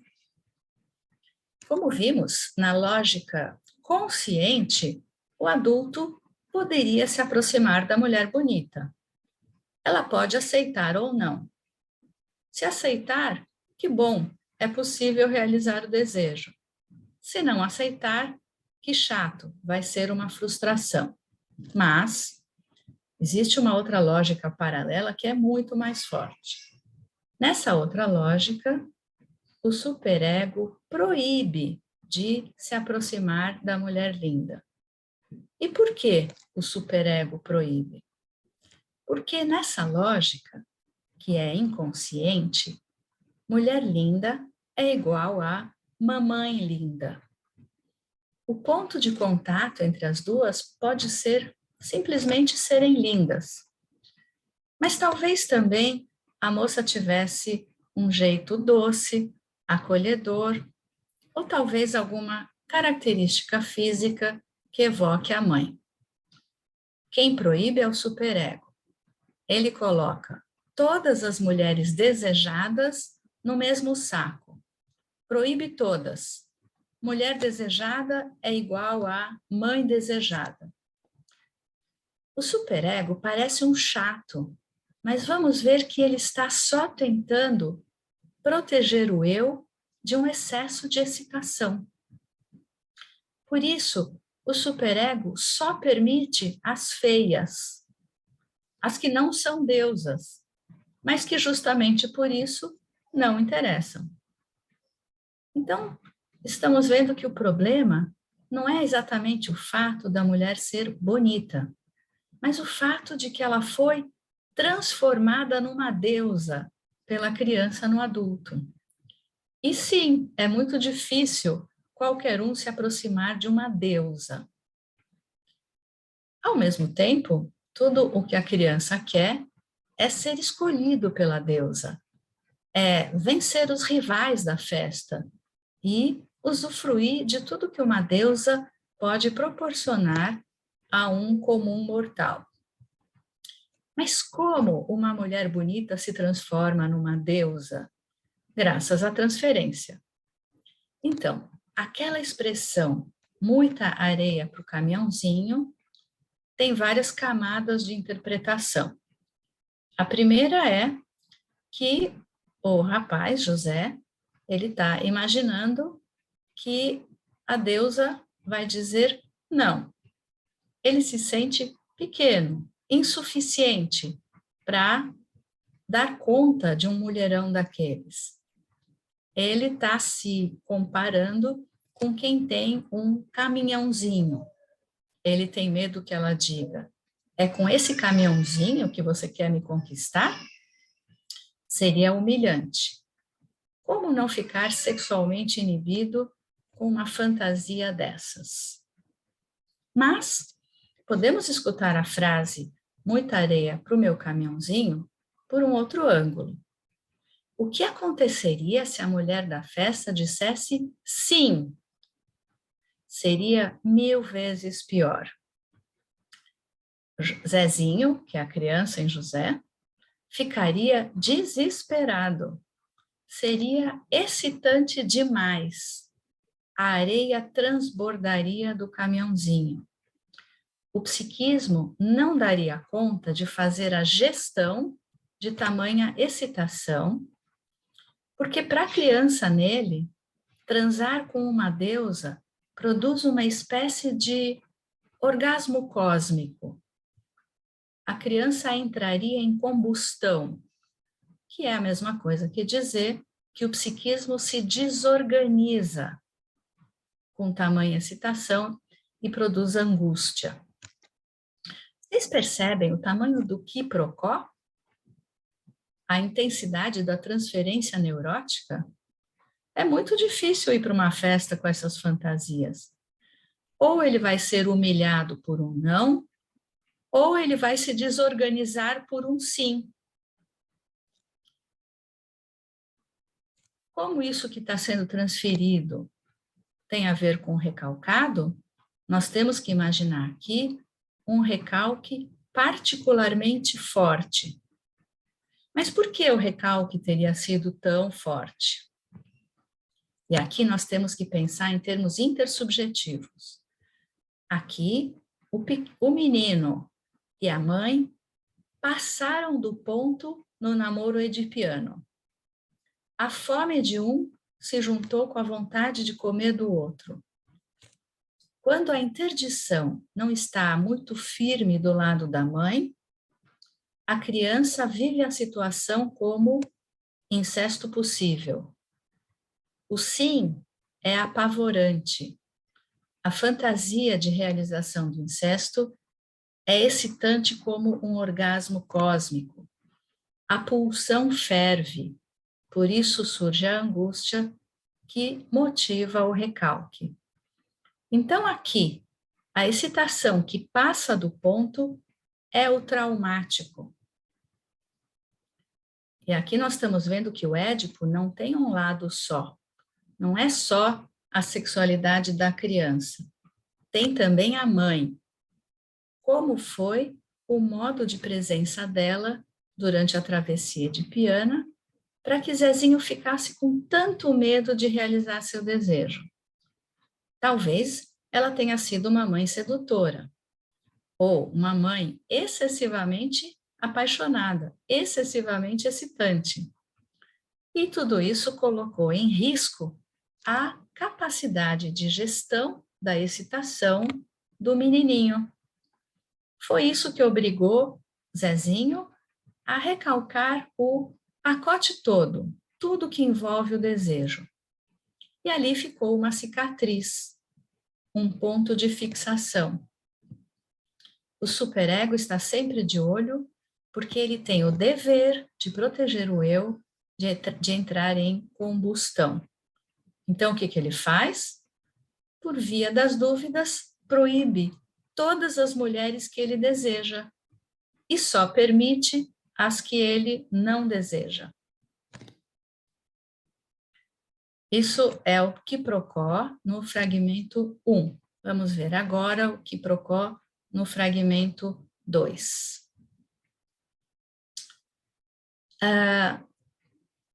Como vimos, na lógica consciente, o adulto poderia se aproximar da mulher bonita. Ela pode aceitar ou não. Se aceitar, que bom, é possível realizar o desejo. Se não aceitar, que chato, vai ser uma frustração. Mas Existe uma outra lógica paralela que é muito mais forte. Nessa outra lógica, o superego proíbe de se aproximar da mulher linda. E por que o superego proíbe? Porque nessa lógica, que é inconsciente, mulher linda é igual a mamãe linda. O ponto de contato entre as duas pode ser simplesmente serem lindas. Mas talvez também a moça tivesse um jeito doce, acolhedor, ou talvez alguma característica física que evoque a mãe. Quem proíbe é o superego. Ele coloca todas as mulheres desejadas no mesmo saco. Proíbe todas. Mulher desejada é igual a mãe desejada. O superego parece um chato, mas vamos ver que ele está só tentando proteger o eu de um excesso de excitação. Por isso, o superego só permite as feias, as que não são deusas, mas que justamente por isso não interessam. Então, estamos vendo que o problema não é exatamente o fato da mulher ser bonita, mas o fato de que ela foi transformada numa deusa pela criança no adulto. E sim, é muito difícil qualquer um se aproximar de uma deusa. Ao mesmo tempo, tudo o que a criança quer é ser escolhido pela deusa, é vencer os rivais da festa e usufruir de tudo que uma deusa pode proporcionar a um comum mortal. Mas como uma mulher bonita se transforma numa deusa? Graças à transferência. Então, aquela expressão, muita areia para o caminhãozinho, tem várias camadas de interpretação. A primeira é que o rapaz, José, ele está imaginando que a deusa vai dizer não. Ele se sente pequeno, insuficiente para dar conta de um mulherão daqueles. Ele está se comparando com quem tem um caminhãozinho. Ele tem medo que ela diga, é com esse caminhãozinho que você quer me conquistar? Seria humilhante. Como não ficar sexualmente inibido com uma fantasia dessas? Mas podemos escutar a frase muita areia para o meu caminhãozinho por um outro ângulo. O que aconteceria se a mulher da festa dissesse sim? Seria 1000 vezes pior. Zezinho, que é a criança em José, ficaria desesperado. Seria excitante demais. A areia transbordaria do caminhãozinho. O psiquismo não daria conta de fazer a gestão de tamanha excitação, porque para a criança nele, transar com uma deusa produz uma espécie de orgasmo cósmico. A criança entraria em combustão, que é a mesma coisa que dizer que o psiquismo se desorganiza com tamanha excitação e produz angústia. Vocês percebem o tamanho do quiprocó? A intensidade da transferência neurótica? É muito difícil ir para uma festa com essas fantasias. Ou ele vai ser humilhado por um não, ou ele vai se desorganizar por um sim. Como isso que está sendo transferido tem a ver com o recalcado, nós temos que imaginar aqui um recalque particularmente forte. Mas por que o recalque teria sido tão forte? E aqui nós temos que pensar em termos intersubjetivos. Aqui, o menino e a mãe passaram do ponto no namoro edipiano. A fome de um se juntou com a vontade de comer do outro. Quando a interdição não está muito firme do lado da mãe, a criança vive a situação como incesto possível. O sim é apavorante. A fantasia de realização do incesto é excitante como um orgasmo cósmico. A pulsão ferve, por isso surge a angústia que motiva o recalque. Então, aqui, a excitação que passa do ponto é o traumático. E aqui nós estamos vendo que o Édipo não tem um lado só. Não é só a sexualidade da criança. Tem também a mãe. Como foi o modo de presença dela durante a travessia de Piana, para que Zezinho ficasse com tanto medo de realizar seu desejo. Talvez ela tenha sido uma mãe sedutora, ou uma mãe excessivamente apaixonada, excessivamente excitante. E tudo isso colocou em risco a capacidade de gestão da excitação do menininho. Foi isso que obrigou Zezinho a recalcar o pacote todo, tudo que envolve o desejo. E ali ficou uma cicatriz, um ponto de fixação. O superego está sempre de olho, porque ele tem o dever de proteger o eu, de entrar em combustão. Então, o que ele faz? Por via das dúvidas, proíbe todas as mulheres que ele deseja e só permite as que ele não deseja. Isso é o quiprocó no fragmento 1. Vamos ver agora o quiprocó no fragmento 2.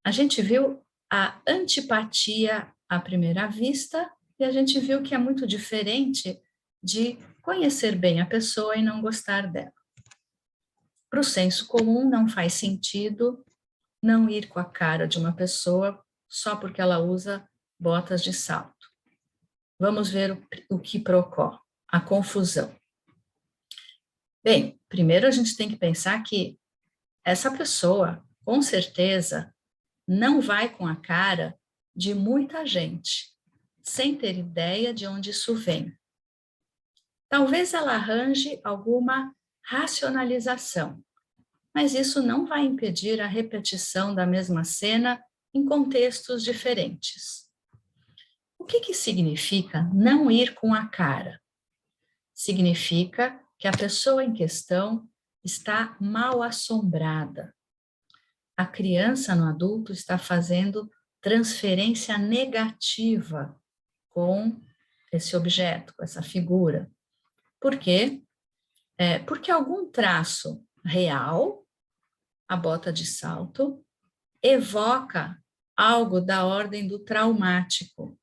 A gente viu a antipatia à primeira vista e a gente viu que é muito diferente de conhecer bem a pessoa e não gostar dela. Para o senso comum, não faz sentido não ir com a cara de uma pessoa só porque ela usa botas de salto. Vamos ver o quiprocó, a confusão. Bem, primeiro a gente tem que pensar que essa pessoa, com certeza, não vai com a cara de muita gente, sem ter ideia de onde isso vem. Talvez ela arranje alguma racionalização, mas isso não vai impedir a repetição da mesma cena em contextos diferentes. O que significa não ir com a cara? Significa que a pessoa em questão está mal assombrada. A criança no adulto está fazendo transferência negativa com esse objeto, com essa figura. Por quê? Porque algum traço real, a bota de salto, evoca algo da ordem do traumático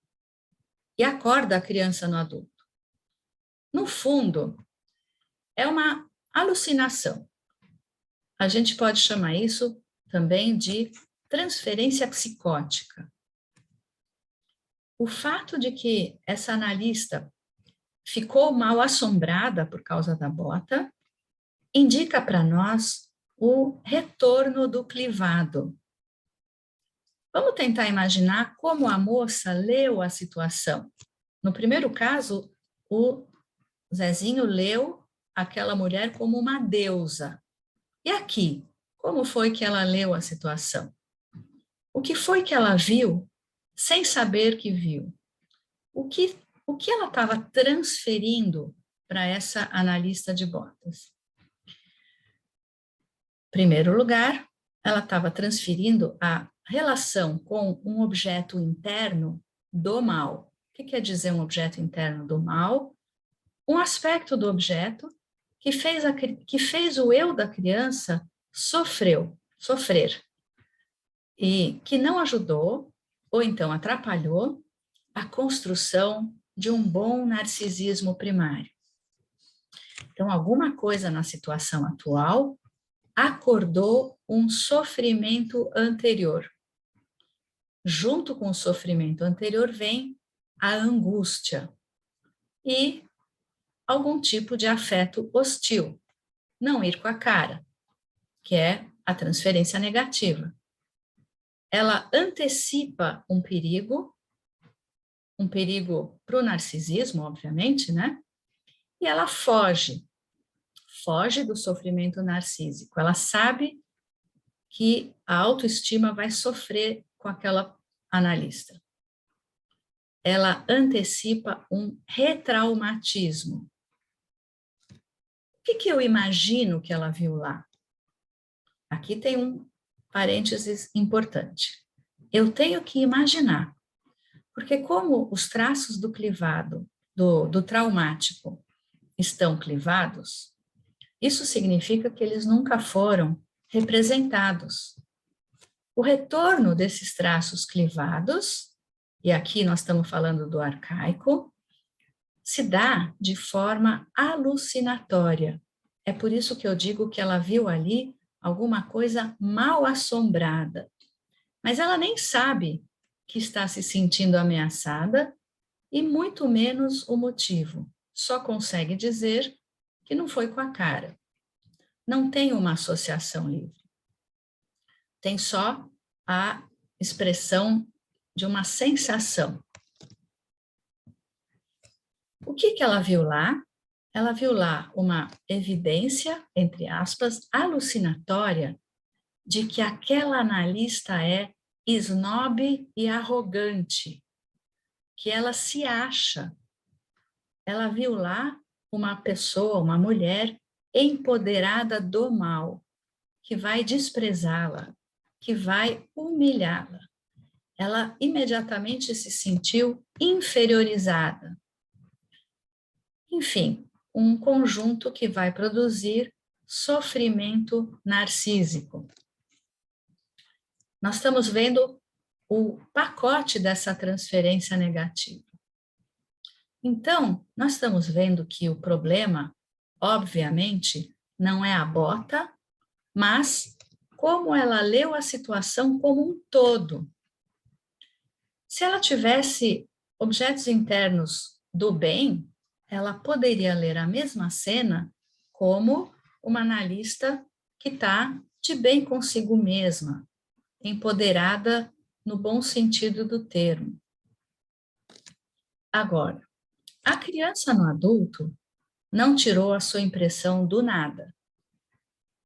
e acorda a criança no adulto. No fundo, é uma alucinação. A gente pode chamar isso também de transferência psicótica. O fato de que essa analista ficou mal assombrada por causa da bota indica para nós o retorno do clivado. Vamos tentar imaginar como a moça leu a situação. No primeiro caso, o Zezinho leu aquela mulher como uma deusa. E aqui, como foi que ela leu a situação? O que foi que ela viu sem saber que viu? O que ela estava transferindo para essa analista de botas? Em primeiro lugar, ela estava transferindo a relação com um objeto interno do mal. O que quer dizer um objeto interno do mal? Um aspecto do objeto que fez o eu da criança sofrer, e que não ajudou, ou então atrapalhou, a construção de um bom narcisismo primário. Então, alguma coisa na situação atual acordou um sofrimento anterior. Junto com o sofrimento anterior vem a angústia e algum tipo de afeto hostil, não ir com a cara. que é a transferência negativa. Ela antecipa um perigo para o narcisismo, obviamente, né? E ela foge do sofrimento narcísico. Ela sabe que a autoestima vai sofrer com aquela analista. Ela antecipa um retraumatismo. O que eu imagino que ela viu lá? Aqui tem um parênteses importante. Eu tenho que imaginar, porque como os traços do clivado, do traumático, estão clivados, isso significa que eles nunca foram representados. O retorno desses traços clivados, e aqui nós estamos falando do arcaico, se dá de forma alucinatória. É por isso que eu digo que ela viu ali alguma coisa mal assombrada. Mas ela nem sabe que está se sentindo ameaçada e muito menos o motivo. Só consegue dizer que não foi com a cara. Não tem uma associação livre. Tem só a expressão de uma sensação. O que ela viu lá? Ela viu lá uma evidência, entre aspas, alucinatória de que aquela analista é esnobe e arrogante, que ela se acha. Ela viu lá uma pessoa, uma mulher empoderada do mal, que vai desprezá-la, que vai humilhá-la. Ela imediatamente se sentiu inferiorizada. Enfim, um conjunto que vai produzir sofrimento narcísico. Nós estamos vendo o pacote dessa transferência negativa. Então, nós estamos vendo que o problema, obviamente, não é a bota, mas como ela leu a situação como um todo. Se ela tivesse objetos internos do bem, ela poderia ler a mesma cena como uma analista que está de bem consigo mesma, empoderada no bom sentido do termo. Agora, a criança no adulto não tirou a sua impressão do nada.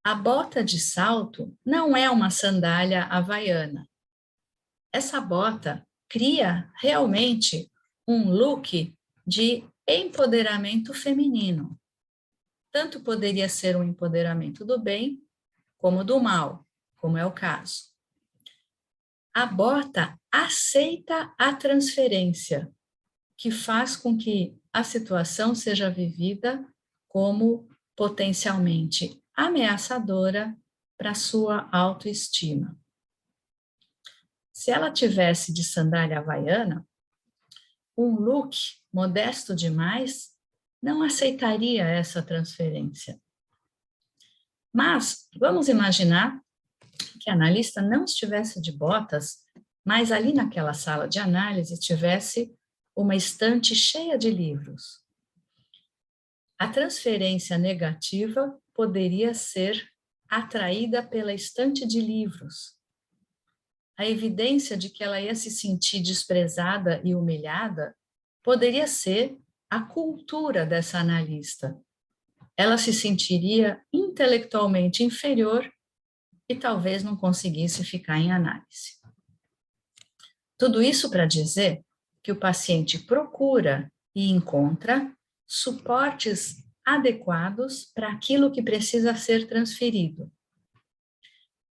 A bota de salto não é uma sandália havaiana. Essa bota cria realmente um look de empoderamento feminino. Tanto poderia ser um empoderamento do bem, como do mal, como é o caso. A bota aceita a transferência, que faz com que a situação seja vivida como potencialmente ameaçadora para sua autoestima. Se ela tivesse de sandália havaiana, um look modesto demais não aceitaria essa transferência. Mas vamos imaginar que a analista não estivesse de botas, mas ali naquela sala de análise tivesse uma estante cheia de livros. A transferência negativa poderia ser atraída pela estante de livros. A evidência de que ela ia se sentir desprezada e humilhada poderia ser a cultura dessa analista. Ela se sentiria intelectualmente inferior e talvez não conseguisse ficar em análise. Tudo isso para dizer que o paciente procura e encontra suportes adequados para aquilo que precisa ser transferido.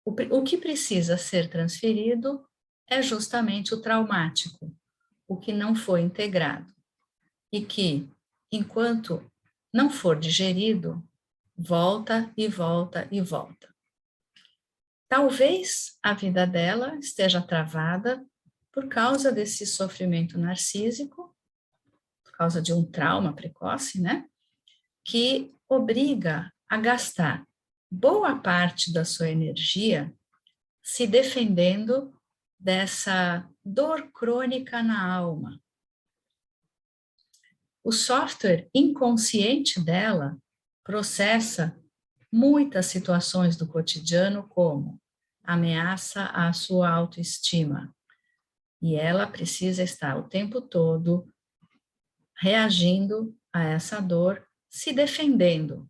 O que precisa ser transferido é justamente o traumático, o que não foi integrado, e que, enquanto não for digerido, volta e volta e volta. Talvez a vida dela esteja travada por causa desse sofrimento narcísico, por causa de um trauma precoce, né? Que obriga a gastar boa parte da sua energia se defendendo dessa dor crônica na alma. O software inconsciente dela processa muitas situações do cotidiano como ameaça à sua autoestima. E ela precisa estar o tempo todo reagindo a essa dor, se defendendo.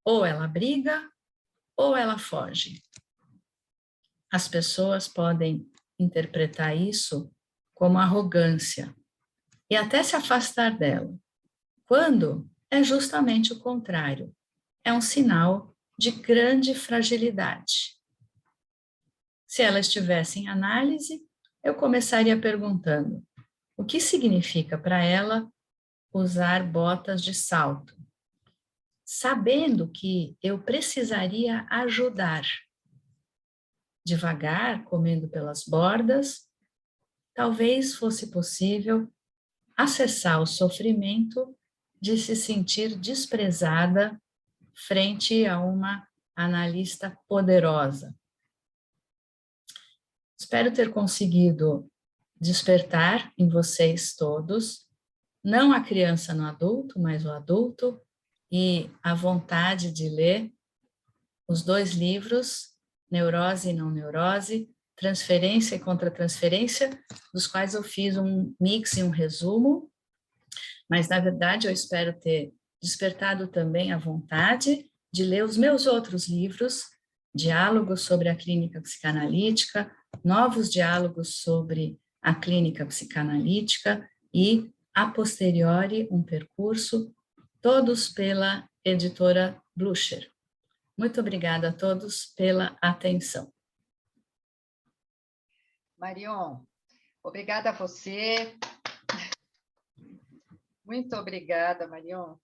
Ou ela briga, ou ela foge. As pessoas podem interpretar isso como arrogância e até se afastar dela, quando é justamente o contrário. É um sinal de grande fragilidade. Se ela estivesse em análise, eu começaria perguntando: o que significa para ela usar botas de salto? Sabendo que eu precisaria ajudar. Devagar, comendo pelas bordas, talvez fosse possível acessar o sofrimento de se sentir desprezada frente a uma analista poderosa. Espero ter conseguido despertar em vocês todos, não a criança no adulto, mas o adulto, e a vontade de ler os 2 livros, Neurose e Não Neurose, Transferência e Contra-Transferência, dos quais eu fiz um mix e um resumo, mas, na verdade, eu espero ter despertado também a vontade de ler os meus outros livros, Diálogos sobre a Clínica Psicanalítica, Novos Diálogos sobre a Clínica Psicanalítica e, a posteriori, um percurso, todos pela editora Blucher. Muito obrigada a todos pela atenção. Marion, obrigada a você. Muito obrigada, Marion.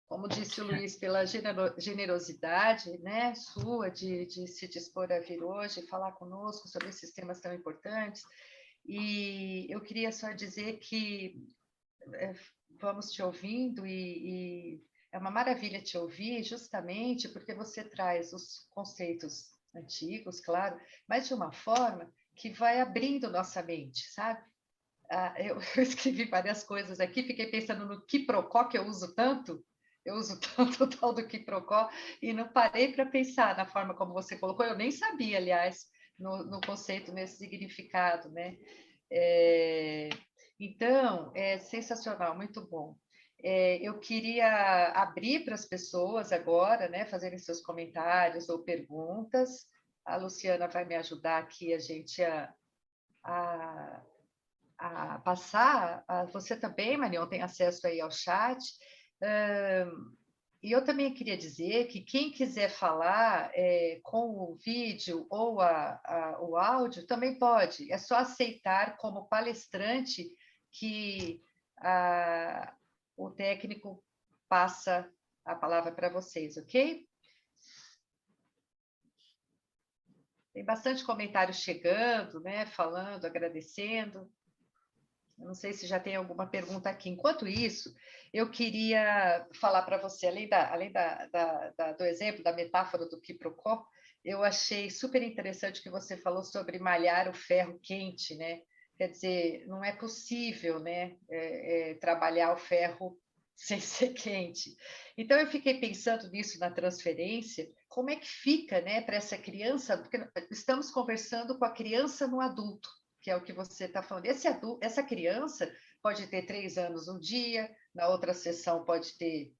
Como disse o Luiz, pela generosidade, né, sua de se dispor a vir hoje e falar conosco sobre esses temas tão importantes. E eu queria só dizer que vamos te ouvindo e é uma maravilha te ouvir, justamente porque você traz os conceitos antigos, claro, mas de uma forma que vai abrindo nossa mente, sabe? Eu escrevi várias coisas aqui, fiquei pensando no quiprocó, que eu uso tanto o tal do quiprocó, e não parei para pensar na forma como você colocou, eu nem sabia, aliás, no conceito, nesse significado, né? Então, é sensacional, muito bom. Eu queria abrir para as pessoas agora, né, fazerem seus comentários ou perguntas. A Luciana vai me ajudar aqui, a gente a passar. Você também, Marion, tem acesso aí ao chat. E eu também queria dizer que quem quiser falar com o vídeo ou o áudio também pode. É só aceitar como palestrante que o técnico passa a palavra para vocês, ok? Tem bastante comentário chegando, né? Falando, agradecendo. Eu não sei se já tem alguma pergunta aqui. Enquanto isso, eu queria falar para você, além do exemplo, da metáfora do quiprocó, eu achei super interessante que você falou sobre malhar o ferro quente, né? Quer dizer, não é possível, né, trabalhar o ferro sem ser quente. Então, eu fiquei pensando nisso na transferência, como é que fica, né, para essa criança, porque estamos conversando com a criança no adulto, que é o que você está falando. Essa criança pode ter 3 anos um dia, na outra sessão pode ter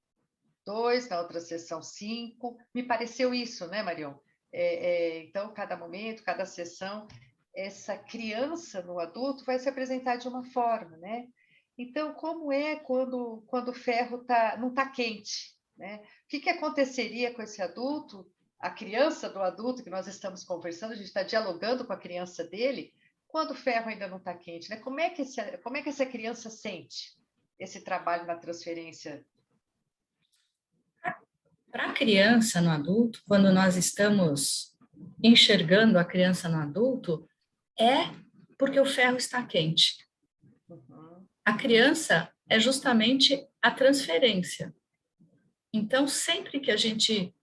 2, na outra sessão 5. Me pareceu isso, né, Marion? Então, cada momento, cada sessão, essa criança no adulto vai se apresentar de uma forma, né? Então, como é quando o ferro não está quente, né? O que aconteceria com esse adulto, a criança do adulto que nós estamos conversando, a gente está dialogando com a criança dele, quando o ferro ainda não está quente, né? Como é que essa criança sente esse trabalho na transferência? Para a criança no adulto, quando nós estamos enxergando a criança no adulto, é porque o ferro está quente. Uhum. A criança é justamente a transferência. Então, sempre que a gente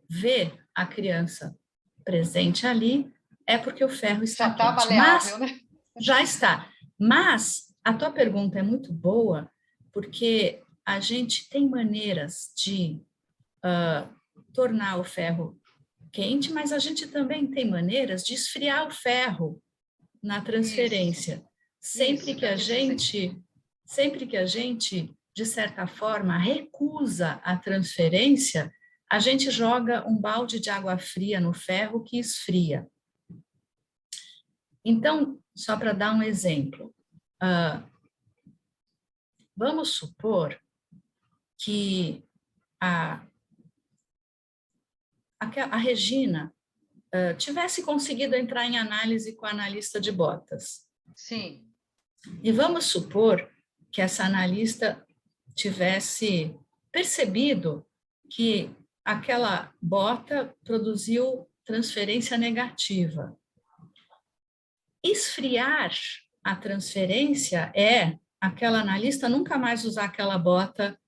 vê a criança presente ali, é porque o ferro está quente. Já está maleável, né? Já está. Mas a tua pergunta é muito boa, porque a gente tem maneiras de tornar o ferro quente, mas a gente também tem maneiras de esfriar o ferro na transferência. Sempre que a gente, de certa forma, recusa a transferência, a gente joga um balde de água fria no ferro que esfria. Então, só para dar um exemplo, vamos supor que a Regina tivesse conseguido entrar em análise com a analista de botas. Sim. E vamos supor que essa analista tivesse percebido que aquela bota produziu transferência negativa. Esfriar a transferência é aquela analista nunca mais usar aquela bota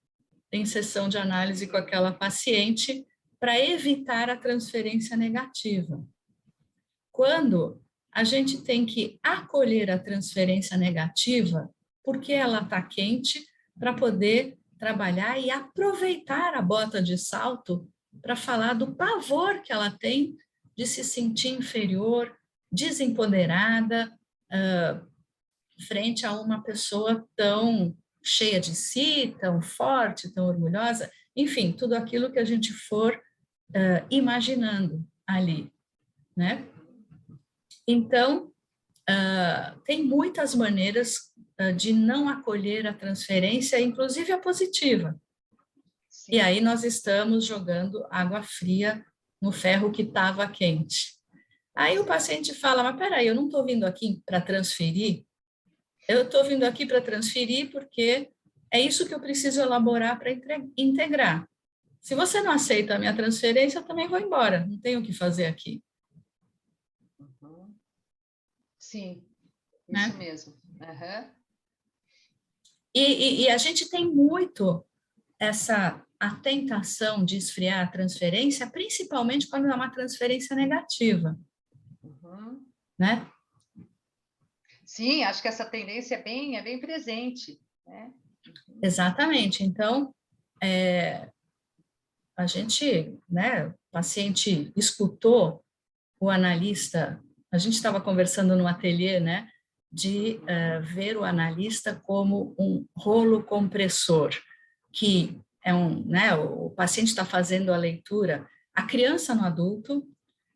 em sessão de análise com aquela paciente para evitar a transferência negativa. Quando a gente tem que acolher a transferência negativa, porque ela está quente, para poder trabalhar e aproveitar a bota de salto para falar do pavor que ela tem de se sentir inferior, desempoderada, frente a uma pessoa tão cheia de si, tão forte, tão orgulhosa, enfim, tudo aquilo que a gente for imaginando ali, né? Então, tem muitas maneiras de não acolher a transferência, inclusive a positiva. Sim. E aí nós estamos jogando água fria no ferro que estava quente. Aí o paciente fala, mas peraí, eu não estou vindo aqui para transferir, eu estou vindo aqui para transferir porque é isso que eu preciso elaborar para integrar. Se você não aceita a minha transferência, eu também vou embora, não tenho o que fazer aqui. Sim, isso, né? Mesmo. Uhum. E a gente tem muito a tentação de esfriar a transferência, principalmente quando é uma transferência negativa. Uhum. Né? Sim, acho que essa tendência é bem presente. Né? Uhum. Exatamente. Então, a gente, né, o paciente escutou o analista, a gente estava conversando no ateliê, né, de ver o analista como um rolo compressor, que é né, o paciente está fazendo a leitura, a criança no adulto,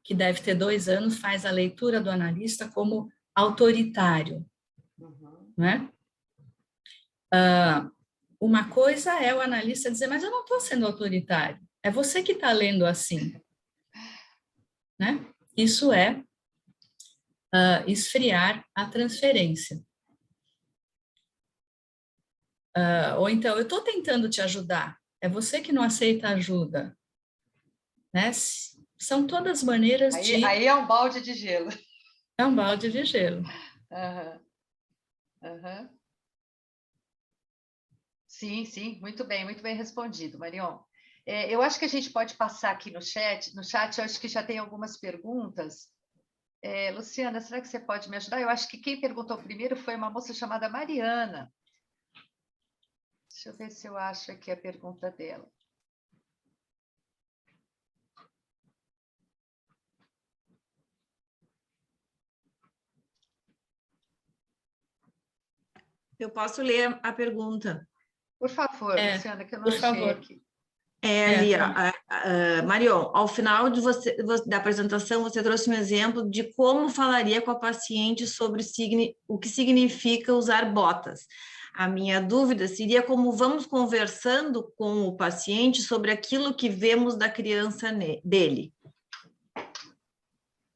que deve ter 2 anos, faz a leitura do analista como autoritário, né? Uma coisa é o analista dizer, mas eu não estou sendo autoritário, é você que está lendo assim, né? Isso é esfriar a transferência. Ou então, eu estou tentando te ajudar, é você que não aceita ajuda. Né? São todas maneiras de... Aí é um balde de gelo. É um balde de gelo. Uhum. Uhum. Sim, muito bem respondido, Marion. Eu acho que a gente pode passar aqui no chat, eu acho que já tem algumas perguntas. Luciana, será que você pode me ajudar? Eu acho que quem perguntou primeiro foi uma moça chamada Mariana. Deixa eu ver se eu acho aqui a pergunta dela. Eu posso ler a pergunta. Por favor, Luciana, que eu não por achei favor. aqui. Ali, Marion, ao final da apresentação, você trouxe um exemplo de como falaria com a paciente sobre o que significa usar botas. A minha dúvida seria como vamos conversando com o paciente sobre aquilo que vemos da criança dele.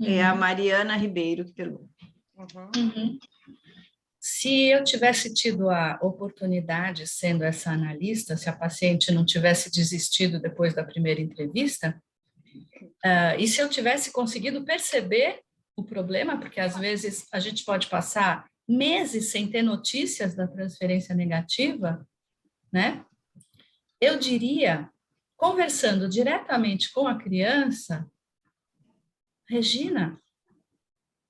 É a Mariana Ribeiro que pergunta. Uhum. Se eu tivesse tido a oportunidade, sendo essa analista, se a paciente não tivesse desistido depois da primeira entrevista, e se eu tivesse conseguido perceber o problema, porque às vezes a gente pode passar meses sem ter notícias da transferência negativa, né? Eu diria, conversando diretamente com a criança, Regina,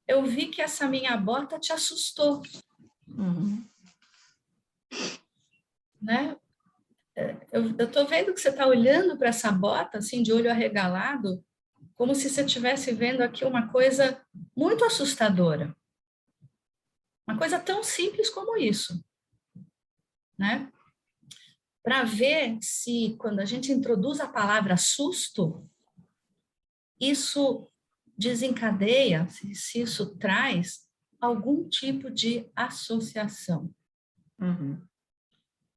eu vi que essa minha bota te assustou. Né? Eu estou vendo que você está olhando para essa bota, assim, de olho arregalado, como se você estivesse vendo aqui uma coisa muito assustadora. Uma coisa tão simples como isso, né? Para ver se, quando a gente introduz a palavra susto, isso desencadeia, se isso traz algum tipo de associação. Uhum.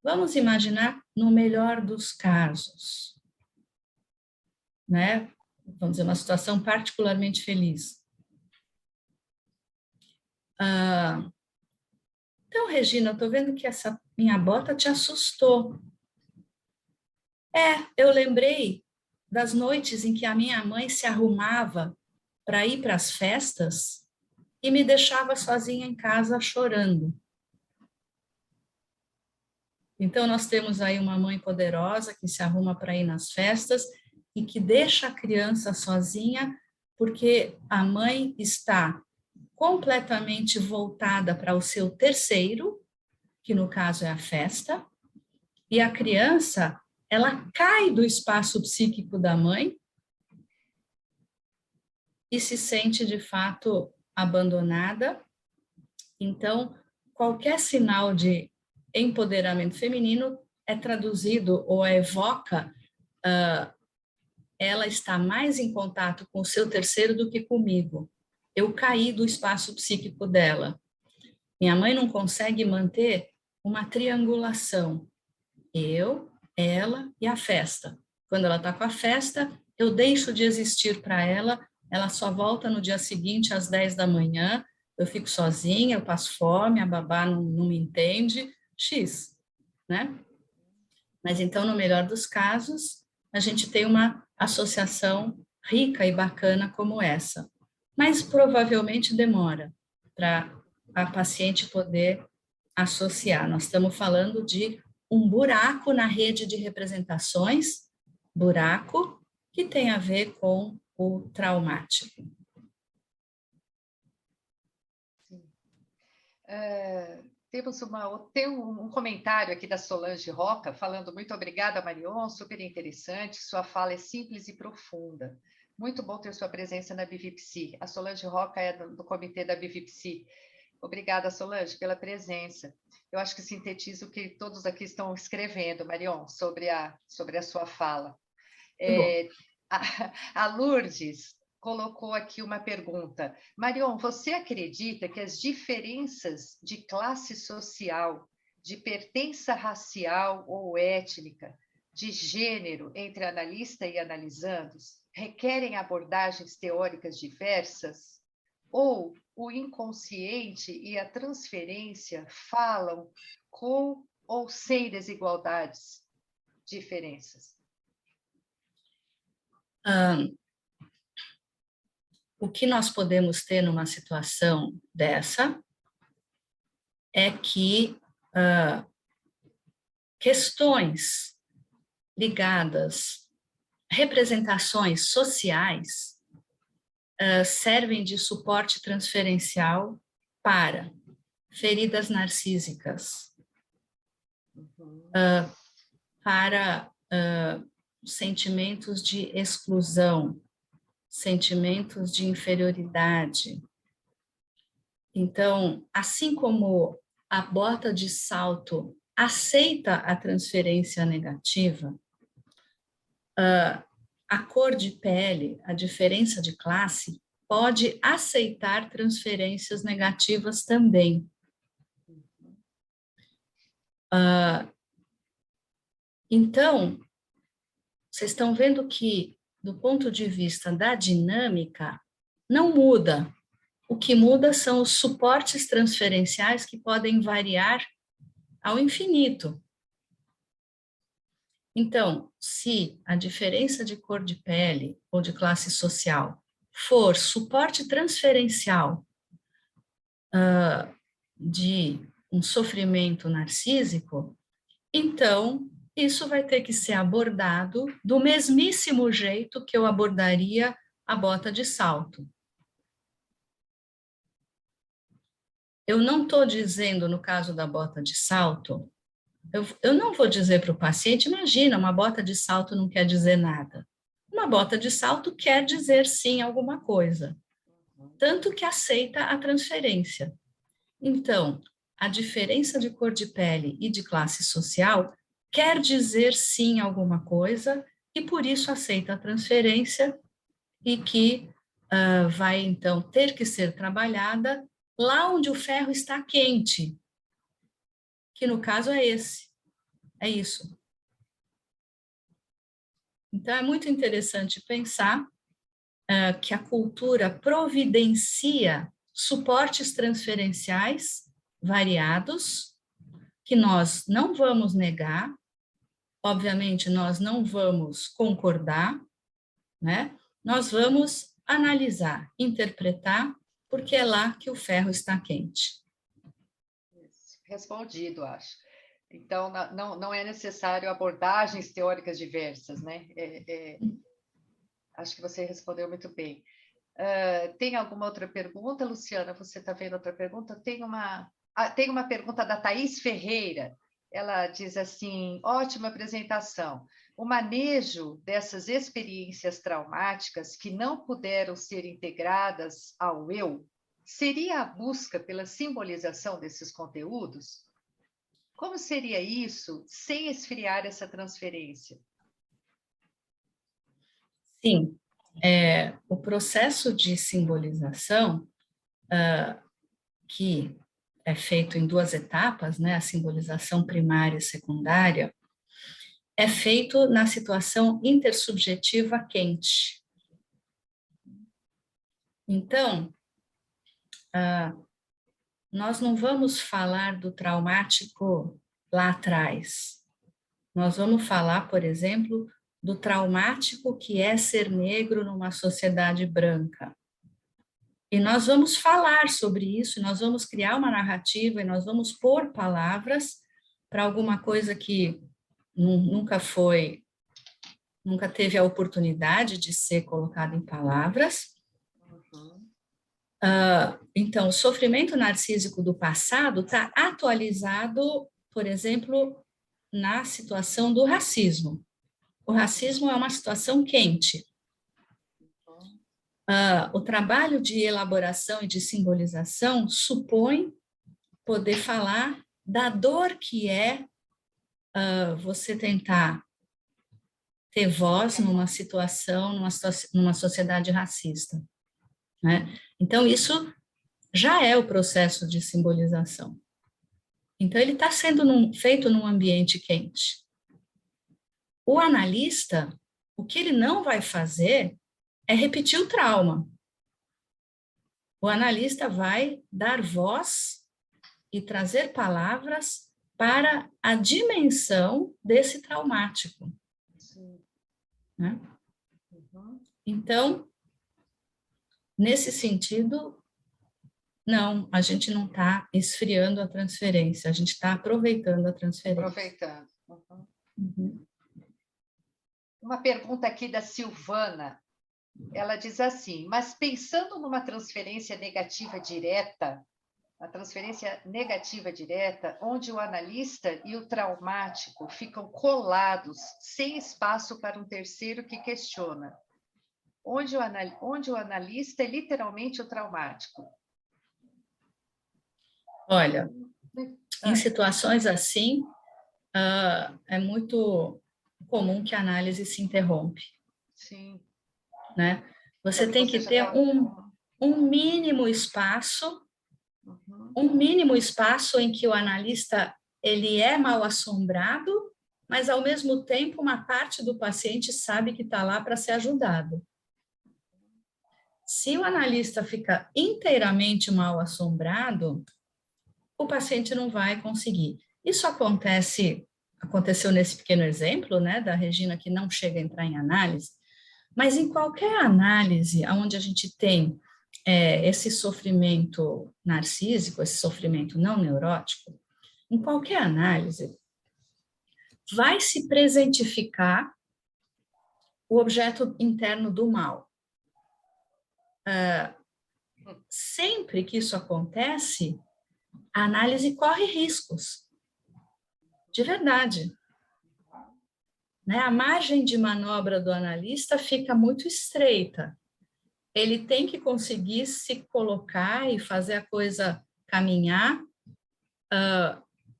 Vamos imaginar no melhor dos casos, né? Vamos dizer, uma situação particularmente feliz. Então, Regina, eu estou vendo que essa minha bota te assustou. Eu lembrei das noites em que a minha mãe se arrumava para ir para as festas e me deixava sozinha em casa chorando. Então, nós temos aí uma mãe poderosa que se arruma para ir nas festas e que deixa a criança sozinha porque a mãe está completamente voltada para o seu terceiro, que no caso é a festa, e a criança, ela cai do espaço psíquico da mãe e se sente, de fato, abandonada. Então, qualquer sinal de empoderamento feminino é traduzido ou evoca ela está mais em contato com o seu terceiro do que comigo. Eu caí do espaço psíquico dela. Minha mãe não consegue manter uma triangulação. Eu, ela e a festa. Quando ela está com a festa, eu deixo de existir para ela, ela só volta no dia seguinte às 10 da manhã, eu fico sozinha, eu passo fome, a babá não me entende, X, né? Mas então, no melhor dos casos, a gente tem uma associação rica e bacana como essa. Mas provavelmente demora para a paciente poder associar. Nós estamos falando de um buraco na rede de representações, buraco que tem a ver com o traumático. Tem um comentário aqui da Solange Roca, falando muito obrigada, Marion, super interessante, sua fala é simples e profunda. Muito bom ter sua presença na BVPC. A Solange Roca é do comitê da BVPC. Obrigada, Solange, pela presença. Eu acho que sintetizo o que todos aqui estão escrevendo, Marion, sobre a sua fala. A Lourdes colocou aqui uma pergunta. Marion, você acredita que as diferenças de classe social, de pertença racial ou étnica, de gênero entre analista e analisandos requerem abordagens teóricas diversas? Ou o inconsciente e a transferência falam com ou sem desigualdades, diferenças? O que nós podemos ter numa situação dessa é que questões ligadas, representações sociais, servem de suporte transferencial para feridas narcísicas, para sentimentos de exclusão, sentimentos de inferioridade. Então, assim como a bota de salto aceita a transferência negativa, a cor de pele, a diferença de classe, pode aceitar transferências negativas também. Então, vocês estão vendo que, do ponto de vista da dinâmica, não muda. O que muda são os suportes transferenciais que podem variar ao infinito. Então, se a diferença de cor de pele ou de classe social for suporte transferencial de um sofrimento narcísico, então isso vai ter que ser abordado do mesmíssimo jeito que eu abordaria a bota de salto. Eu não estou dizendo, no caso da bota de salto, eu não vou dizer para o paciente, imagina, uma bota de salto não quer dizer nada. Uma bota de salto quer dizer sim alguma coisa, tanto que aceita a transferência. Então, a diferença de cor de pele e de classe social quer dizer sim alguma coisa e por isso aceita a transferência e que vai então ter que ser trabalhada lá onde o ferro está quente, que no caso é esse, é isso. Então, é muito interessante pensar que a cultura providencia suportes transferenciais variados, que nós não vamos negar, obviamente nós não vamos concordar, né? Nós vamos analisar, interpretar, porque é lá que o ferro está quente. Respondido, acho. Então, não é necessário abordagens teóricas diversas, né? Acho que você respondeu muito bem. Tem alguma outra pergunta, Luciana? Você está vendo outra pergunta? Tem uma pergunta da Thaís Ferreira. Ela diz assim, ótima apresentação. O manejo dessas experiências traumáticas que não puderam ser integradas ao eu, seria a busca pela simbolização desses conteúdos? Como seria isso sem esfriar essa transferência? Sim, o processo de simbolização, que é feito em 2 etapas, né, a simbolização primária e secundária, é feito na situação intersubjetiva quente. Então, nós não vamos falar do traumático lá atrás. Nós vamos falar, por exemplo, do traumático que é ser negro numa sociedade branca. E nós vamos falar sobre isso, nós vamos criar uma narrativa e nós vamos pôr palavras para alguma coisa que nunca teve a oportunidade de ser colocada em palavras. Então, o sofrimento narcísico do passado está atualizado, por exemplo, na situação do racismo. O racismo é uma situação quente. O trabalho de elaboração e de simbolização supõe poder falar da dor que é você tentar ter voz numa situação, numa sociedade racista, né? Então, isso já é o processo de simbolização. Então, ele está sendo feito num ambiente quente. O analista, o que ele não vai fazer é repetir o trauma. O analista vai dar voz e trazer palavras para a dimensão desse traumático. Né? Então, nesse sentido, não, a gente não está esfriando a transferência, a gente está aproveitando a transferência. Aproveitando. Uma pergunta aqui da Silvana. Ela diz assim, mas pensando numa transferência negativa direta, onde o analista e o traumático ficam colados, sem espaço para um terceiro que questiona, onde o analista é literalmente o traumático. Olha, em situações assim, é muito comum que a análise se interrompe. Sim. Né? Você tem que ter um mínimo espaço, em que o analista ele é mal assombrado, mas ao mesmo tempo uma parte do paciente sabe que está lá para ser ajudado. Se o analista fica inteiramente mal assombrado, o paciente não vai conseguir. Isso aconteceu nesse pequeno exemplo, né, da Regina que não chega a entrar em análise, mas em qualquer análise onde a gente tem esse sofrimento narcísico, esse sofrimento não neurótico, em qualquer análise, vai se presentificar o objeto interno do mal. Sempre que isso acontece, a análise corre riscos de verdade. Né? A margem de manobra do analista fica muito estreita. Ele tem que conseguir se colocar e fazer a coisa caminhar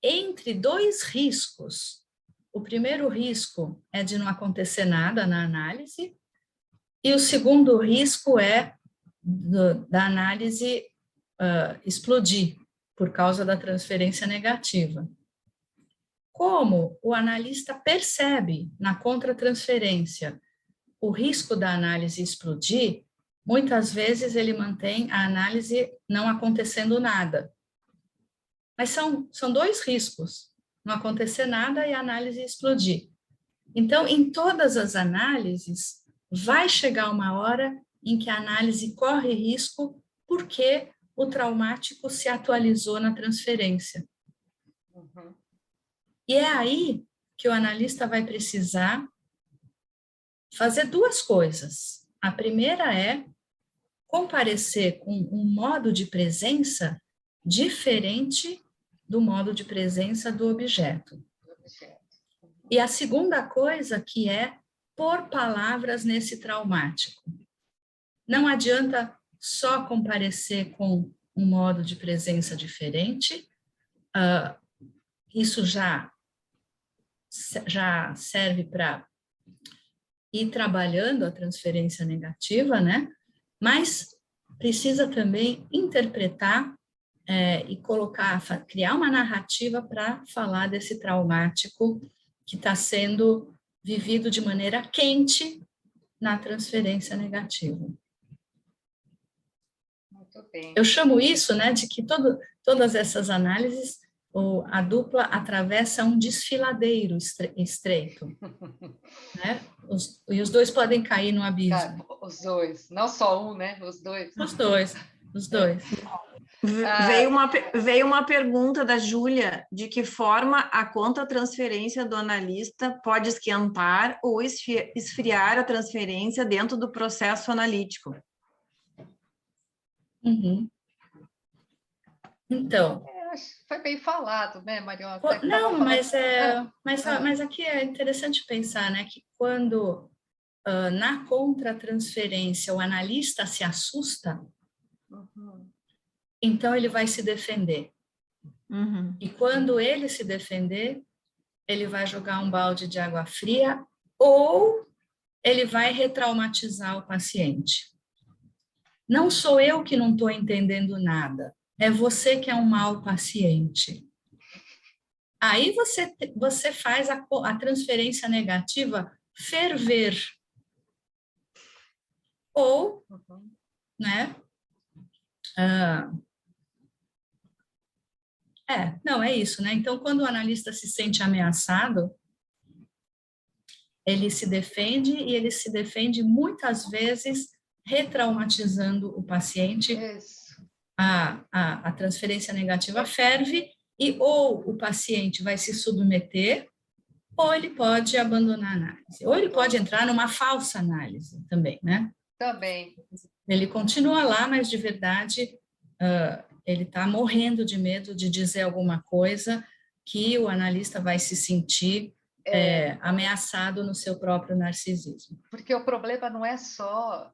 entre dois riscos. O primeiro risco é de não acontecer nada na análise, e o segundo risco é da análise explodir por causa da transferência negativa. Como o analista percebe na contratransferência o risco da análise explodir, muitas vezes ele mantém a análise não acontecendo nada. Mas são dois riscos, não acontecer nada e a análise explodir. Então, em todas as análises, vai chegar uma hora em que a análise corre risco porque o traumático se atualizou na transferência. Uhum. E é aí que o analista vai precisar fazer duas coisas. A primeira é comparecer com um modo de presença diferente do modo de presença do objeto. E a segunda coisa que é pôr palavras nesse traumático. Não adianta só comparecer com um modo de presença diferente, isso já serve para ir trabalhando a transferência negativa, né? Mas precisa também interpretar e criar uma narrativa para falar desse traumático que está sendo vivido de maneira quente na transferência negativa. Muito bem. Eu chamo isso, né, de que todas essas análises, a dupla atravessa um desfiladeiro estreito, né? E os dois podem cair no abismo. Os dois, não só um, né? Os dois. Os dois. Veio uma pergunta da Júlia, de que forma a contratransferência do analista pode esquentar ou esfriar a transferência dentro do processo analítico? Uhum. Então... foi bem falado, né, Marion? Não, mas aqui é interessante pensar, né, que quando na contratransferência o analista se assusta, então ele vai se defender. Uhum. E quando ele se defender, ele vai jogar um balde de água fria ou ele vai retraumatizar o paciente. Não sou eu que não estou entendendo nada, é você que é um mau paciente. Aí você faz a transferência negativa ferver. Ou, né? É isso, né? Então, quando o analista se sente ameaçado, ele se defende e ele se defende muitas vezes retraumatizando o paciente. A transferência negativa ferve e ou o paciente vai se submeter ou ele pode abandonar a análise. Ou ele pode entrar numa falsa análise também, né? Também. Ele continua lá, mas de verdade ele está morrendo de medo de dizer alguma coisa que o analista vai se sentir ameaçado no seu próprio narcisismo. Porque o problema não é só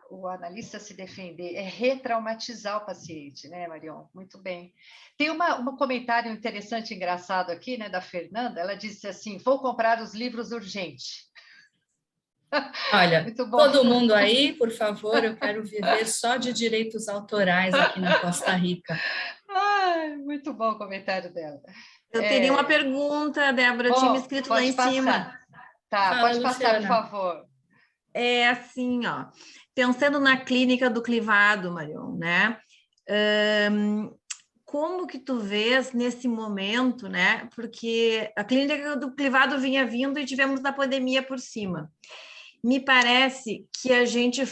o analista se defender, é retraumatizar o paciente, né, Marion? Muito bem. Tem um comentário interessante, engraçado aqui, né, da Fernanda. Ela disse assim: vou comprar os livros urgente. Olha, todo mundo aí, por favor, eu quero viver só de direitos autorais aqui na Costa Rica. Ai, muito bom o comentário dela. Eu teria uma pergunta, Débora, eu tinha me escrito lá em cima. Tá, pode passar, por favor. É assim, ó, pensando na clínica do clivado, Marion, né? Como que tu vês nesse momento, né? Porque a clínica do clivado vinha vindo e tivemos a pandemia por cima. Me parece que a gente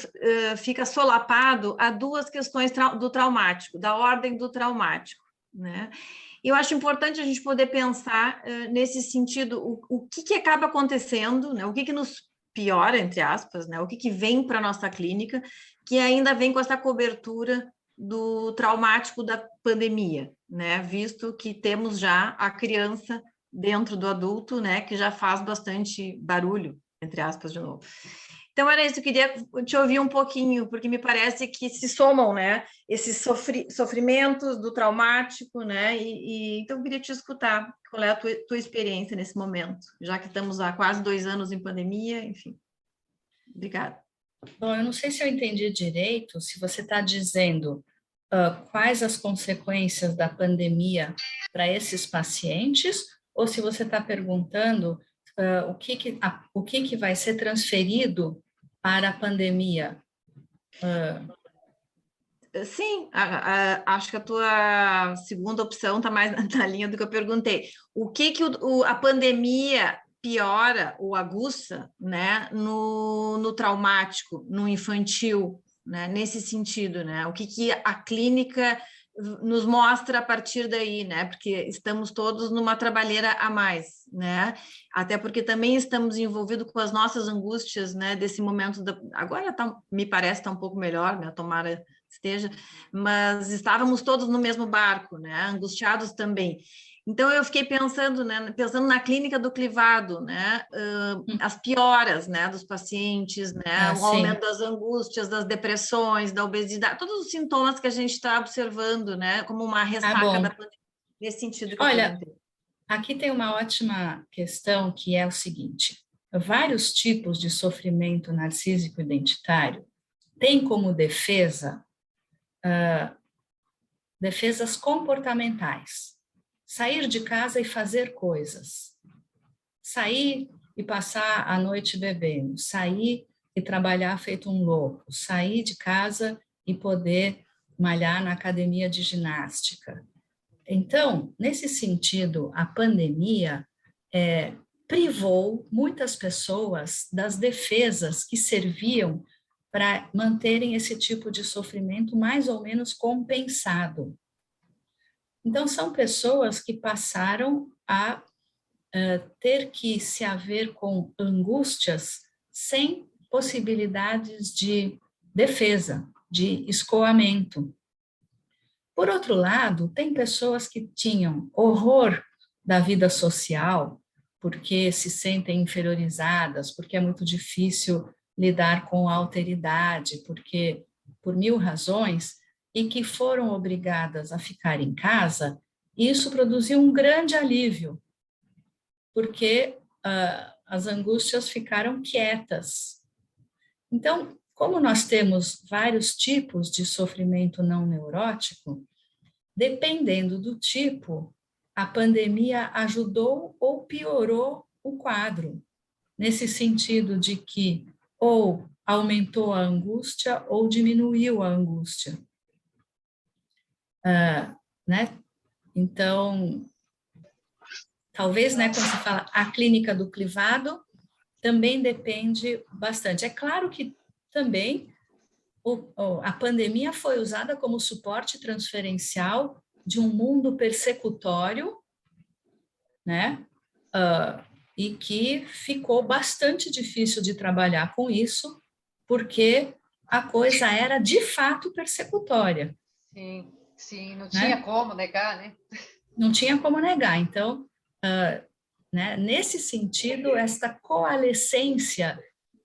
fica solapado a duas questões do traumático, da ordem do traumático, né? Eu acho importante a gente poder pensar nesse sentido, o que acaba acontecendo, né? O que nos piora, entre aspas, né? O que vem para a nossa clínica, que ainda vem com essa cobertura do traumático da pandemia, né? Visto que temos já a criança dentro do adulto, né? Que já faz bastante barulho, entre aspas, de novo. Então, era isso, eu queria te ouvir um pouquinho, porque me parece que se somam, né? Esses sofrimentos do traumático, né? Então, eu queria te escutar, qual é a tua experiência nesse momento, já que estamos há quase 2 anos em pandemia, enfim. Obrigada. Bom, eu não sei se eu entendi direito, se você está dizendo quais as consequências da pandemia para esses pacientes, ou se você está perguntando o que vai ser transferido para a pandemia. Sim, acho que a tua segunda opção está mais na linha do que eu perguntei. O que a pandemia piora ou aguça, né, no traumático, no infantil, né, nesse sentido, né? O que a clínica nos mostra a partir daí, né? Porque estamos todos numa trabalheira a mais, né? Até porque também estamos envolvidos com as nossas angústias, né? Desse momento agora me parece um pouco melhor, né? Tomara esteja, mas estávamos todos no mesmo barco, né? Angustiados também. Então, eu fiquei pensando, né, na clínica do clivado, né, as pioras, né, dos pacientes, né, o aumento das angústias, das depressões, da obesidade, todos os sintomas que a gente está observando, né, como uma ressaca da pandemia, nesse sentido que eu perguntei. Aqui tem uma ótima questão, que é o seguinte: vários tipos de sofrimento narcísico identitário têm como defesa defesas comportamentais. Sair de casa e fazer coisas. Sair e passar a noite bebendo. Sair e trabalhar feito um louco. Sair de casa e poder malhar na academia de ginástica. Então, nesse sentido, a pandemia privou muitas pessoas das defesas que serviam para manterem esse tipo de sofrimento mais ou menos compensado. Então, são pessoas que passaram a ter que se haver com angústias sem possibilidades de defesa, de escoamento. Por outro lado, tem pessoas que tinham horror da vida social, porque se sentem inferiorizadas, porque é muito difícil lidar com a alteridade, porque por 1000 razões, e que foram obrigadas a ficar em casa, isso produziu um grande alívio, porque as angústias ficaram quietas. Então, como nós temos vários tipos de sofrimento não neurótico, dependendo do tipo, a pandemia ajudou ou piorou o quadro, nesse sentido de que ou aumentou a angústia ou diminuiu a angústia. Né? Então, talvez, né, quando se fala a clínica do clivado, também depende bastante. É claro que também a pandemia foi usada como suporte transferencial de um mundo persecutório, né? E que ficou bastante difícil de trabalhar com isso, porque a coisa era de fato persecutória. Sim, sim, não tinha como negar, né? Não tinha como negar. Então, né, nesse sentido, esta coalescência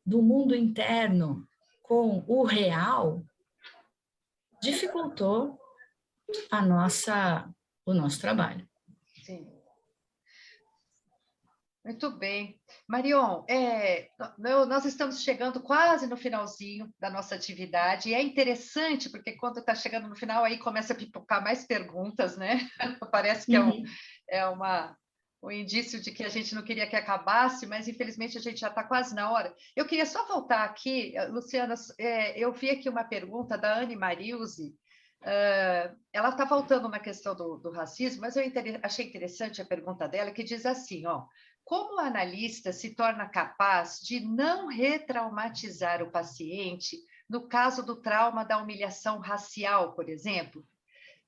do mundo interno com o real dificultou o nosso trabalho. Sim. Muito bem. Marion, nós estamos chegando quase no finalzinho da nossa atividade, e é interessante, porque quando está chegando no final, aí começa a pipocar mais perguntas, né? Parece que um indício de que a gente não queria que acabasse, mas infelizmente a gente já está quase na hora. Eu queria só voltar aqui, Luciana, eu vi aqui uma pergunta da Anne Mariuzzi. Ela está voltando na questão do racismo, mas eu achei interessante a pergunta dela, que diz assim, ó: como o analista se torna capaz de não retraumatizar o paciente no caso do trauma da humilhação racial, por exemplo?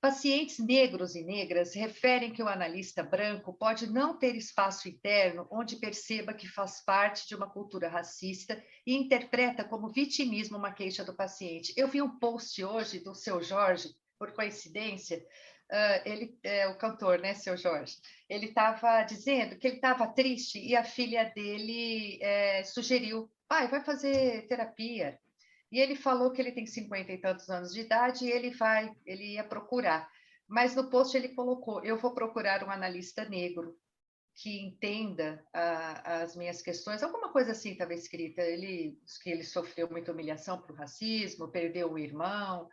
Pacientes negros e negras referem que o analista branco pode não ter espaço interno onde perceba que faz parte de uma cultura racista e interpreta como vitimismo uma queixa do paciente. Eu vi um post hoje do Seu Jorge, por coincidência, ele é o cantor, né, Seu Jorge? Ele estava dizendo que ele estava triste e a filha dele sugeriu, pai, vai fazer terapia. E ele falou que ele tem 50 e tantos anos de idade e ele ia procurar. Mas no post ele colocou, eu vou procurar um analista negro que entenda as minhas questões, alguma coisa assim estava escrita. Que ele sofreu muita humilhação por racismo, perdeu o irmão.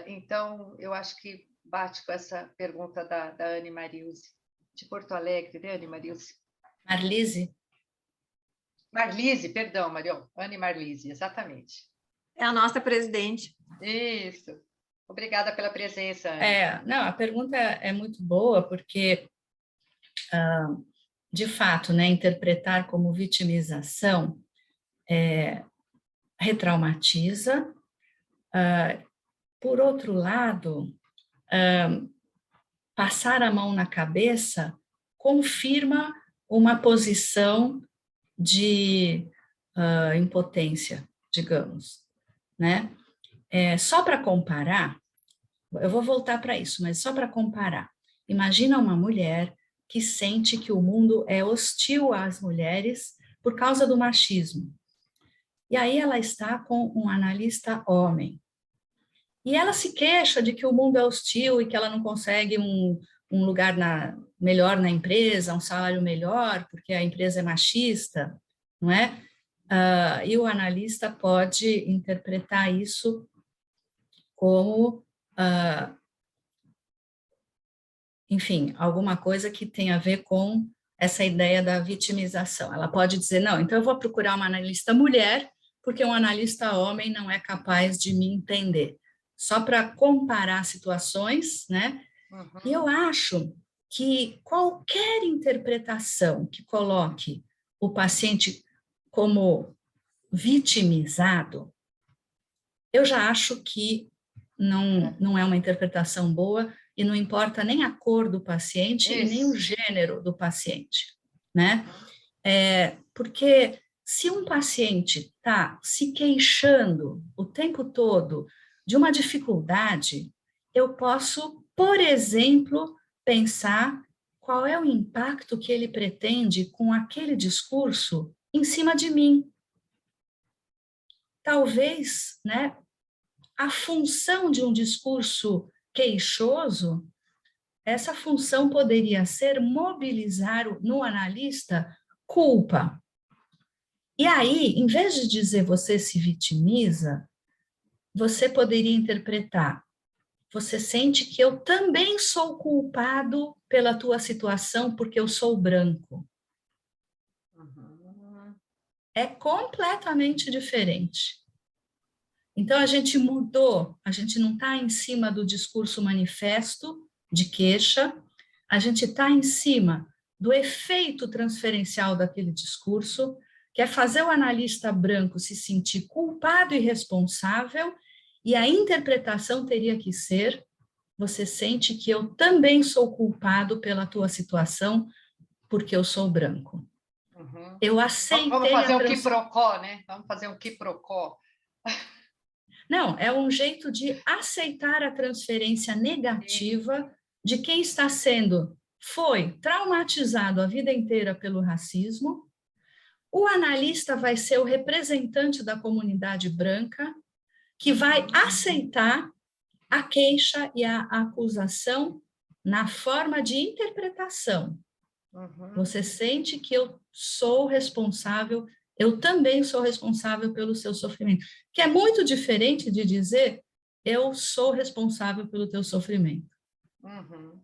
Então, eu acho que bate com essa pergunta da Anne Marilze, de Porto Alegre, né, Anne Marilze? Marlise, perdão, Marion. Anne Marlise, exatamente. É a nossa presidente. Isso. Obrigada pela presença, Anne. Não, a pergunta é muito boa, porque, de fato, né, interpretar como vitimização retraumatiza. Por outro lado, passar a mão na cabeça confirma uma posição de impotência, digamos, né? Só para comparar, eu vou voltar para isso, mas só para comparar, imagina uma mulher que sente que o mundo é hostil às mulheres por causa do machismo. E aí ela está com um analista homem. E ela se queixa de que o mundo é hostil e que ela não consegue um lugar melhor na empresa, um salário melhor, porque a empresa é machista, não é? E o analista pode interpretar isso como, enfim, alguma coisa que tem a ver com essa ideia da vitimização. Ela pode dizer, não, então eu vou procurar uma analista mulher, porque um analista homem não é capaz de me entender. Só para comparar situações, né? Uhum. E eu acho que qualquer interpretação que coloque o paciente como vitimizado, eu já acho que não é uma interpretação boa e não importa nem a cor do paciente e nem o gênero do paciente, né? Porque se um paciente está se queixando o tempo todo de uma dificuldade, eu posso, por exemplo, pensar qual é o impacto que ele pretende com aquele discurso em cima de mim. Talvez, né, a função de um discurso queixoso, essa função poderia ser mobilizar no analista culpa. E aí, em vez de dizer você se vitimiza, você poderia interpretar: você sente que eu também sou culpado pela tua situação porque eu sou branco. É completamente diferente. Então, a gente mudou, a gente não está em cima do discurso manifesto de queixa, a gente está em cima do efeito transferencial daquele discurso, que é fazer o analista branco se sentir culpado e responsável, e a interpretação teria que ser: você sente que eu também sou culpado pela tua situação porque eu sou branco. Uhum. Eu aceitei. Vamos fazer um quiprocó, né? Vamos fazer um quiprocó. Não, é um jeito de aceitar a transferência negativa de quem foi traumatizado a vida inteira pelo racismo. O analista vai ser o representante da comunidade branca, que vai aceitar a queixa e a acusação na forma de interpretação. Uhum. Você sente que eu sou responsável, eu também sou responsável pelo seu sofrimento, que é muito diferente de dizer eu sou responsável pelo teu sofrimento. Uhum.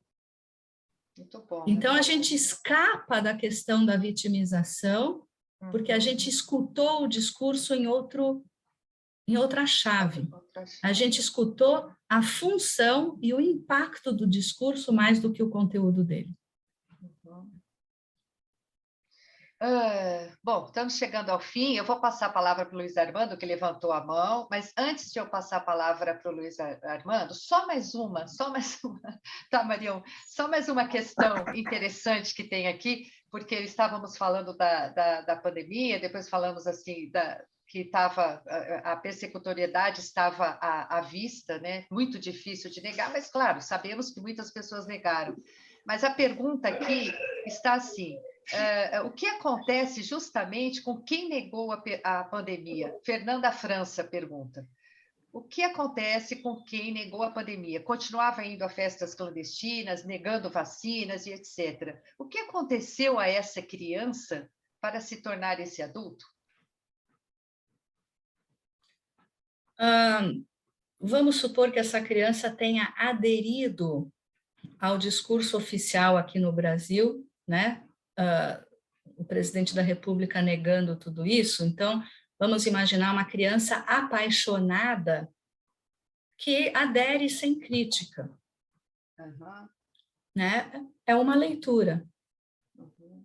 Muito bom. Então, a gente escapa da questão da vitimização, porque a gente escutou o discurso em outra chave. A gente escutou a função e o impacto do discurso mais do que o conteúdo dele. Bom, estamos chegando ao fim. Eu vou passar a palavra para o Luiz Armando, que levantou a mão, mas antes de eu passar a palavra para o Luiz Armando, só mais uma, tá, Marião? Só mais uma questão interessante que tem aqui, porque estávamos falando da pandemia, depois falamos assim que estava a persecutoriedade estava à vista, né? Muito difícil de negar, mas claro, sabemos que muitas pessoas negaram. Mas a pergunta aqui está assim: o que acontece justamente com quem negou a pandemia? Fernanda França pergunta. O que acontece com quem negou a pandemia? Continuava indo a festas clandestinas, negando vacinas e etc. O que aconteceu a essa criança para se tornar esse adulto? Vamos supor que essa criança tenha aderido ao discurso oficial aqui no Brasil, né? O presidente da República negando tudo isso. Então, vamos imaginar uma criança apaixonada que adere sem crítica. Uhum. Né? É uma leitura.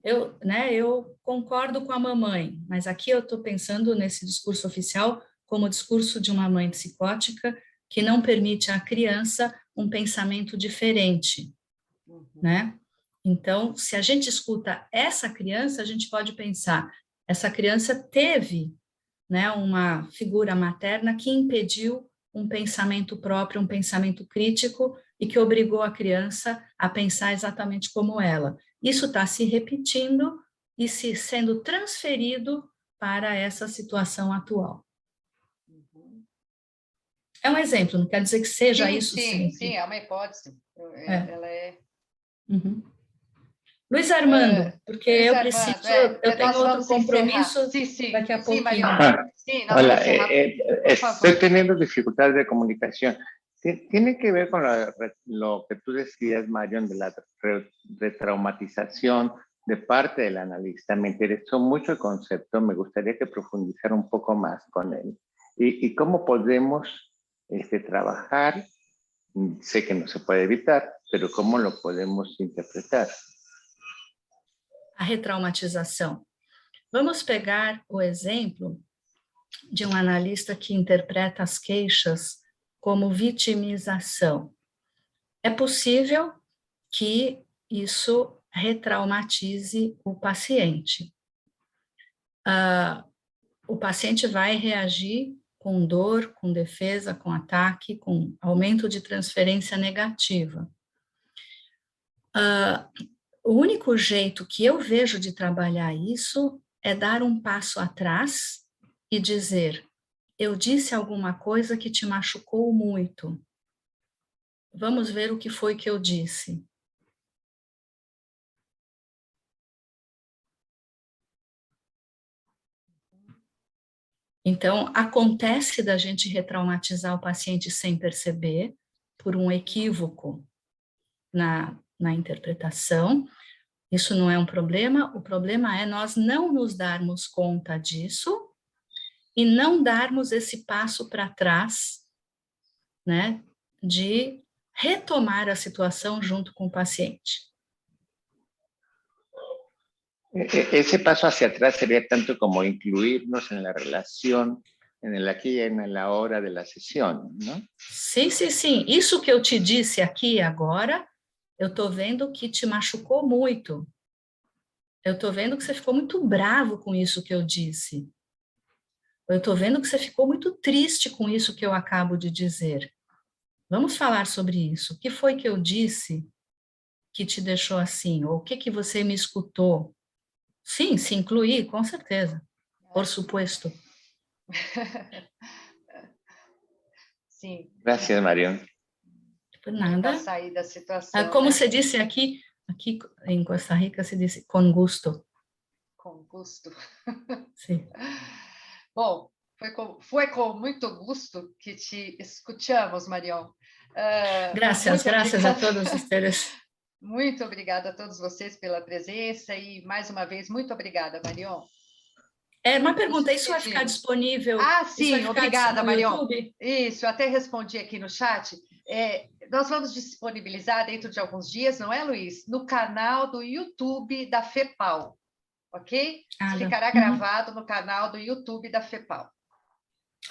Eu concordo com a mamãe, mas aqui eu estou pensando nesse discurso oficial como o discurso de uma mãe psicótica que não permite à criança um pensamento diferente, né? Então, se a gente escuta essa criança, a gente pode pensar, essa criança teve, né, uma figura materna que impediu um pensamento próprio, um pensamento crítico e que obrigou a criança a pensar exatamente como ela. Isso está se repetindo e sendo transferido para essa situação atual. É um exemplo, não quer dizer que seja isso sempre. Sim, é uma hipótese. Ela é... Luiz Armando, porque Luiz eu Armando, preciso, eu tenho outro compromisso daqui a pouquinho. Hola, estoy teniendo dificultades de comunicación. Tiene que ver con lo que tú decías, Marion, de la retraumatización de parte del analista. Me interesó mucho el concepto, me gustaría que profundizara un poco más con él. Y cómo podemos trabajar, sé que no se puede evitar, pero cómo lo podemos interpretar. A retraumatização. Vamos pegar o exemplo de um analista que interpreta as queixas como vitimização. É possível que isso retraumatize o paciente. O paciente vai reagir com dor, com defesa, com ataque, com aumento de transferência negativa. O único jeito que eu vejo de trabalhar isso é dar um passo atrás e dizer, eu disse alguma coisa que te machucou muito. Vamos ver o que foi que eu disse. Então, acontece da gente retraumatizar o paciente sem perceber, por um equívoco na interpretação. Isso não é um problema, o problema é nós não nos darmos conta disso e não darmos esse passo para trás, né, de retomar a situação junto com o paciente. Ese paso hacia atrás sería tanto como incluirnos en la relación, en el aquí y en la hora de la sesión, ¿no? Sim, sim, sim. Isso que eu te disse aqui e agora, eu estou vendo que te machucou muito. Eu estou vendo que você ficou muito bravo com isso que eu disse. Eu estou vendo que você ficou muito triste com isso que eu acabo de dizer. Vamos falar sobre isso. O que foi que eu disse que te deixou assim? Ou o que você me escutou? Sim, se incluir, com certeza. Por supuesto. Sim. Gracias, Marion. Por nada. Para sair da situação. Como você disse aqui em Costa Rica, se disse com gosto. Com gosto. Sim. Bom, foi com muito gosto que te escutamos, Marion. Graças a todos vocês. Muito obrigada a todos vocês pela presença e, mais uma vez, muito obrigada, Marion. Uma pergunta, isso vai ficar disponível? Sim, obrigada, Marion. Isso, eu até respondi aqui no chat. Nós vamos disponibilizar dentro de alguns dias, não é, Luiz? No canal do YouTube da FEPAL. ok? Ah, Ficará gravado no canal do YouTube da FEPAL.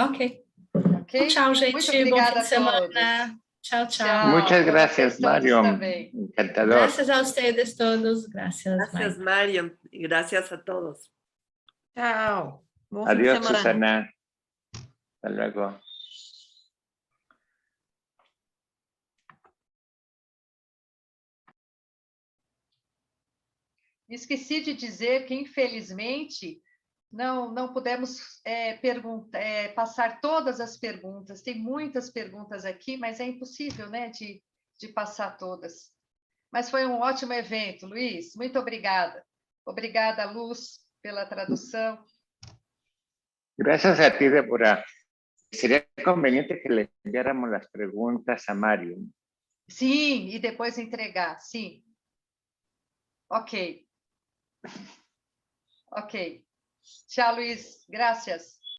Ok. Ok? Tchau, gente. Muito Bom fim obrigada de semana. a todos. Tchau, tchau. Tchau. Muchas Boas gracias, festas a todos Mario. também. Encantador. Gracias a ustedes todos. Gracias, Gracias, Mike. Mario, y gracias a todos. Tchau. Bom fim de Adiós, semana. Susana. Hasta luego. Esqueci de dizer que, infelizmente, não pudemos passar todas as perguntas. Tem muitas perguntas aqui, mas é impossível, né, de passar todas. Mas foi um ótimo evento, Luiz. Muito obrigada. Obrigada, Luz, pela tradução. Gracias a ti, Débora. Sería conveniente que le enviáramos las preguntas a Mario. Sim, e depois entregar, sim. Ok. Ok. Tchau, Luiz. Graças.